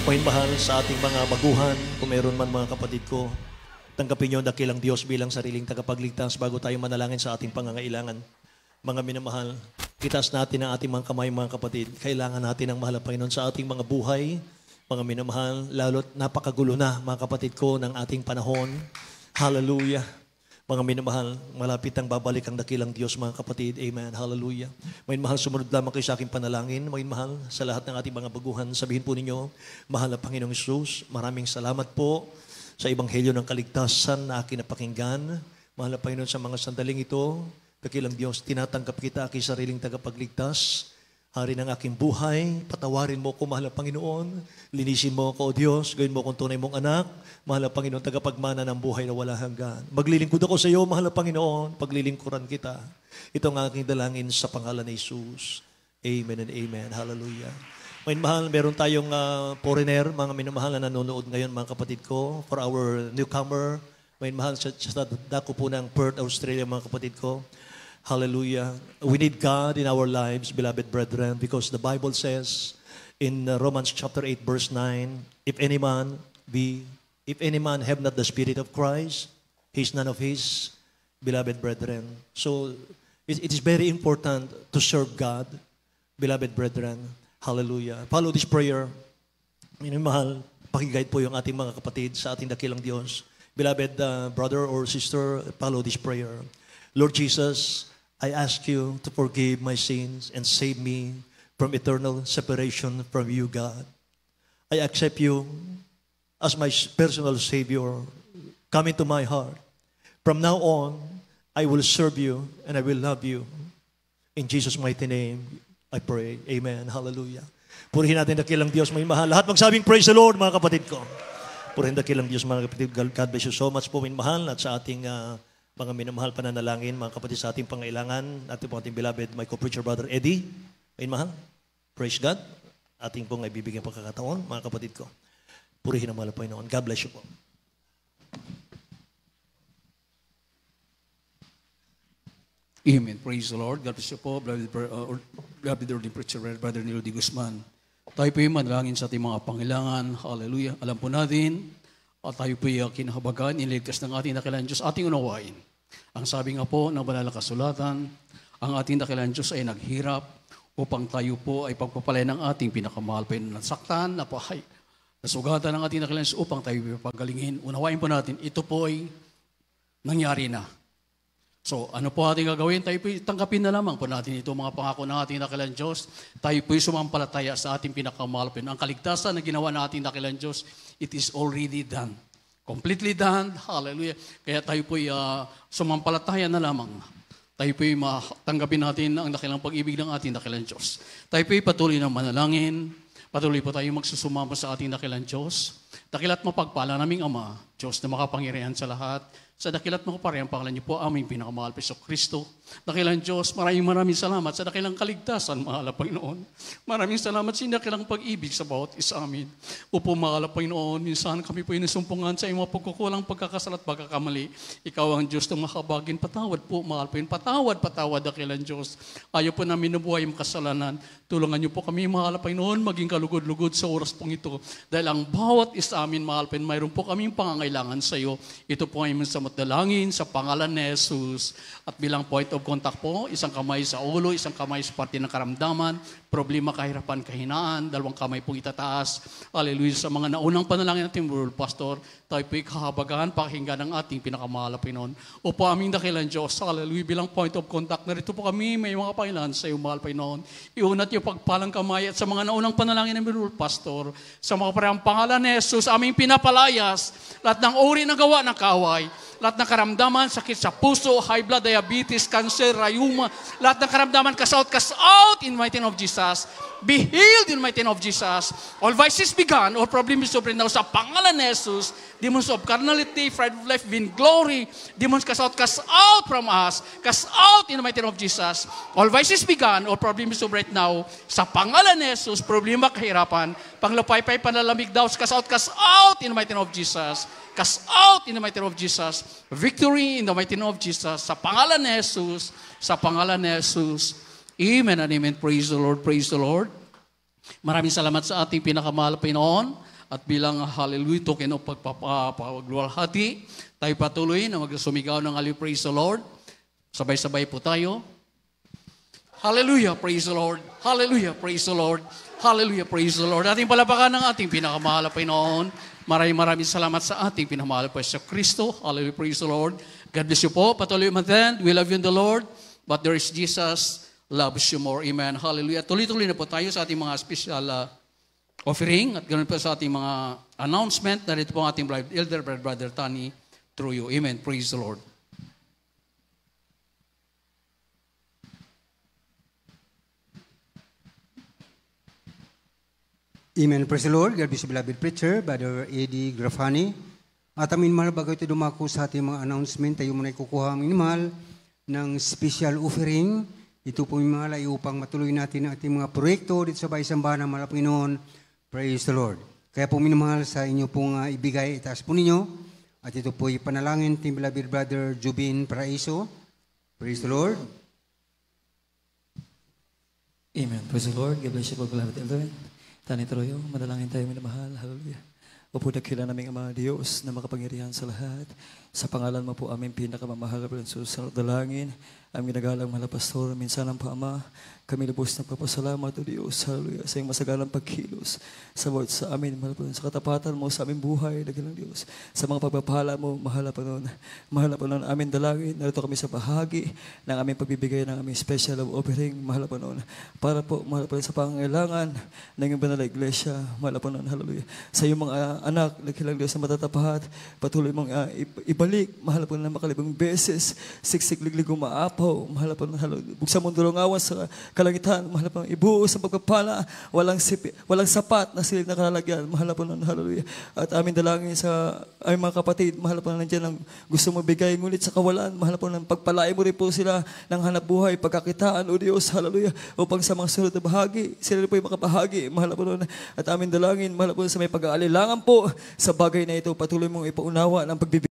May mahal sa ating mga baguhan, kung meron man mga kapatid ko, tanggapin niyo ang dakilang Diyos bilang sariling tagapagligtas bago tayo manalangin sa ating pangangailangan. Mga minamahal, itaas natin ang ating mga kamay, mga kapatid. Kailangan natin ang mahal na Panginoon sa ating mga buhay. Mga minamahal, lalo't napakagulo na, mga kapatid ko, ng ating panahon. Hallelujah. Mga minamahal, malapit ang babalik ang dakilang Diyos, mga kapatid. Amen. Hallelujah. Mga minamahal, sumunod lamang kayo sa aking panalangin. Mga minamahal, sa lahat ng ating mga baguhan, sabihin po ninyo, mahal na Panginoong Hesus, maraming salamat po sa Ebanghelyo ng Kaligtasan na aking napakinggan. Mahal na Panginoon, sa mga sandaling ito, dakilang Diyos, tinatanggap kita aking sariling tagapagligtas. Hari ng aking buhay, patawarin mo ko, mahal na Panginoon. Linisin mo ako, O Diyos. Gawin mo akong tunay mong anak. Mahal na Panginoon, tagapagmana ng buhay na wala hanggan. Maglilingkod ako sa iyo, mahal na Panginoon. Paglilingkuran kita. Ito ang aking dalangin sa pangalan ni Jesus. Amen and amen. Hallelujah. Ngayon, mahal, meron tayong foreigner, mga minamahal na nanonood ngayon, mga kapatid ko, for our newcomer. Ngayon, mahal, sa dako po ng Perth, Australia, mga kapatid ko. Hallelujah. We need God in our lives, beloved brethren, because the Bible says in Romans chapter 8, verse 9, if any man have not the Spirit of Christ, he is none of his, beloved brethren. So, it is very important to serve God, beloved brethren. Hallelujah. Follow this prayer. Minamahal, pakiguide po yung ating mga kapatid sa ating dakilang Diyos. Beloved brother or sister, follow this prayer. Lord Jesus, I ask you to forgive my sins and save me from eternal separation from you, God. I accept you as my personal Savior. Come into my heart. From now on, I will serve you and I will love you. In Jesus' mighty name, I pray. Amen. Hallelujah. Purihin natin dakilang Diyos, may mahal. Lahat magsabing praise the Lord, mga kapatid ko. Purihin dakilang Diyos, mga kapatid. God bless you so much po, may mahal. At sa ating mga minamahal pananalangin, mga kapatid, sa ating pangailangan, ating po ating beloved, my co-preacher brother Eddie, may mahal. Praise God. Ating pong ibibigyan pagkakataon, mga kapatid ko. Purihin ang mahal po Panginoon. God bless you po. Amen. Praise the Lord. God bless you po, beloved preacher, Brother Nilo D. Guzman. Tayo po yung manalangin sa ating mga pangailangan. Hallelujah. Alam po natin, at tayo po yung kinahabagan, iniligtas ng ating dakilang Diyos, ating unawain. Ang sabi nga po ng banal na kasulatan, ang ating dakilang Diyos ay naghirap upang tayo po ay pagpapalay ng ating pinakamahal pa nasaktan, napahay, nasugatan ng ating dakilang Diyos upang tayo pagalingin. Unawain po natin, ito po ay nangyari na. So, ano po ating gagawin? Tayo po tanggapin na lamang po natin ito mga pangako ng ating dakilang Diyos. Tayo po sumampalataya sa ating pinakamahal pa. Ang kaligtasan na ginawa ng ating dakilang Diyos, it is already done. Completely done. Hallelujah. Kaya tayo po sumampalataya na lamang. Tayo po matanggapin natin ang dakilang pag-ibig ng ating dakilang Diyos. Tayo po patuloy na manalangin. Patuloy po tayo magsusumama sa ating dakilang Diyos. Dakilat mapagpala naming Ama, Diyos na makapangyarihan sa lahat. Sa dakilat makaparehang pangalan niyo po aming pinakamahal Peso Kristo. Dakilang Diyos, maraming salamat sa dakilang kaligtasan, mahal na Panginoon. Maraming salamat sa dakilang pag-ibig sa bawat isa amin. Upo, mahal na Panginoon, minsan kami po inusumpungan sa iyong mga pagkukulang, pagkakasala at pagkakamali. Ikaw ang Diyos na makabagin. Patawad po, mahal po yun. Patawad, dakilang Diyos. Ayaw po namin nabuhay ang kasalanan. Tulungan niyo po kami, mahal na Panginoon, maging kalugod-lugod sa oras pong ito. Dahil ang bawat isa amin, mahal po yun, mayroon po kaming pangangailangan sa iyo. Ito po ay sa dalangin sa pangalan ni Jesus. At bilang point of contact po, isang kamay sa ulo, isang kamay sa parte ng karamdaman, problema, kahirapan, kahinaan, dalawang kamay po itataas. Hallelujah. Sa mga naunang panalangin natin, World Pastor, tayo po'y kahabagan, pakinggan ng ating pinakamahal na Panginoon. Opo, aming dakilang Diyos, hallelujah, bilang point of contact, narito po kami, may mga pangailangan sa iyo, mahal Panginoon. Iunat niyo pagpalang kamay at sa mga naunang panalangin ng World Pastor, sa mga parehang pangalan ni Jesus, aming pinapalayas, lahat ng uri ng gawa ng kaaway, lahat ng karamdaman, sakit sa puso, high blood, diabetes, cancer, rheuma, lahat ng karamdaman, cast out in the mighty name of Jesus. Be healed in the mighty name of Jesus. All vices be gone, all problems sovereign now sa pangalan ni Jesus. Demons of carnality, pride of life, vain glory, demons cast out from us, cast out in the mighty name of Jesus. All vices be gone, all problems sovereign now sa pangalan ni Jesus. Problema, kahirapan, panglapay-pay, panlalamig daw, cast out in the mighty name of Jesus. Cast out in the mighty name of Jesus. Victory in the mighty name of Jesus. Sa pangalan ni Jesus. Sa pangalan ni Jesus. Amen and amen. Praise the Lord. Praise the Lord. Maraming salamat sa ating pinakamahal Panginoon. At bilang hallelujah, token of pagpapagluwalhati, tayo patuloy na magsumigaw ng hallelujah. Praise the Lord. Sabay-sabay po tayo. Hallelujah. Praise the Lord. Hallelujah. Praise the Lord. Hallelujah. Praise the Lord. Ating palapakan ng ating pinakamahal Panginoon. Maraming salamat sa ating pinamahal po sa Kristo. Hallelujah, praise the Lord. God bless you po. Patuloy umattend. We love you in the Lord. But there is Jesus loves you more. Amen. Hallelujah. Tuloy-tuloy na po tayo sa ating mga special offering. At ganoon po sa ating mga announcement. Narito po ang ating elder brother Tani through you. Amen. Praise the Lord. Amen. Praise the Lord. God bless you, beloved preacher, Brother Eddie Grafani. At amin mahal, bago ito dumako sa ating mga announcement, tayo muna kukuha amin mahal ng special offering. Ito po mahal ay upang matuloy natin ang ating mga proyekto dito sa Bahay Sambahan ng Mahal Panginoon. Praise the Lord. Kaya po minamahal sa inyo pong ibigay, itaas po ninyo. At ito po ipanalangin team beloved Brother Jubin Paraiso. Praise the Lord. Amen. Praise the Lord. God bless you po, beloved elder. Tani Troyo, manalangin tayo minamahal. Hallelujah. Opo, dakila naming Ama Diyos na makapangyarihan sa lahat. Sa pangalan mo po aming pinakamamahal na sa dalangin. Ang ginagalang mahal na pastor, minsan ang Ama, kami lubos na papasalamat o Diyos. Hallelujah. Sa iyong masagalang pagkilos. Sa bawat sa amin, mahal po, sa katapatan mo, sa aming buhay, dakilang Diyos. Sa mga pagpapala mo, mahal pa noon. Mahal pa noon aming dalangin. Narito kami sa bahagi ng aming pagbibigay ng aming special offering. Mahal pa noon. Para po, mahal pa sa pangailangan ng iyong banal na iglesia. Mahal pa noon. Hallelujah. Sa iyong mga anak, dakilang Diyos na matatapahat, patuloy mong ibalik. Mahal po na makalibang beses. Siksik-liglig umaapaw. Mahal po na buksan mong dulungawan sa kalangitan. Mahal po ibuo sa pagpapala. Walang sapat na silid na kalalagyan. Mahal po na hallelujah. At aming dalangin sa aming mga kapatid. Mahal po na nandiyan ang gusto mo bigay ngunit sa kawalan. Mahal po na pagpalain mo rin po sila ng hanap buhay, pagkakitaan o Diyos. Hallelujah. Upang sa mga sunod na bahagi, sila rin po yung makapahagi. Mahal po na. At aming dalangin. Mahal po na sa may pag-aalilangan po sa bagay na ito. Patuloy mong ipaunawa ng pagbibigay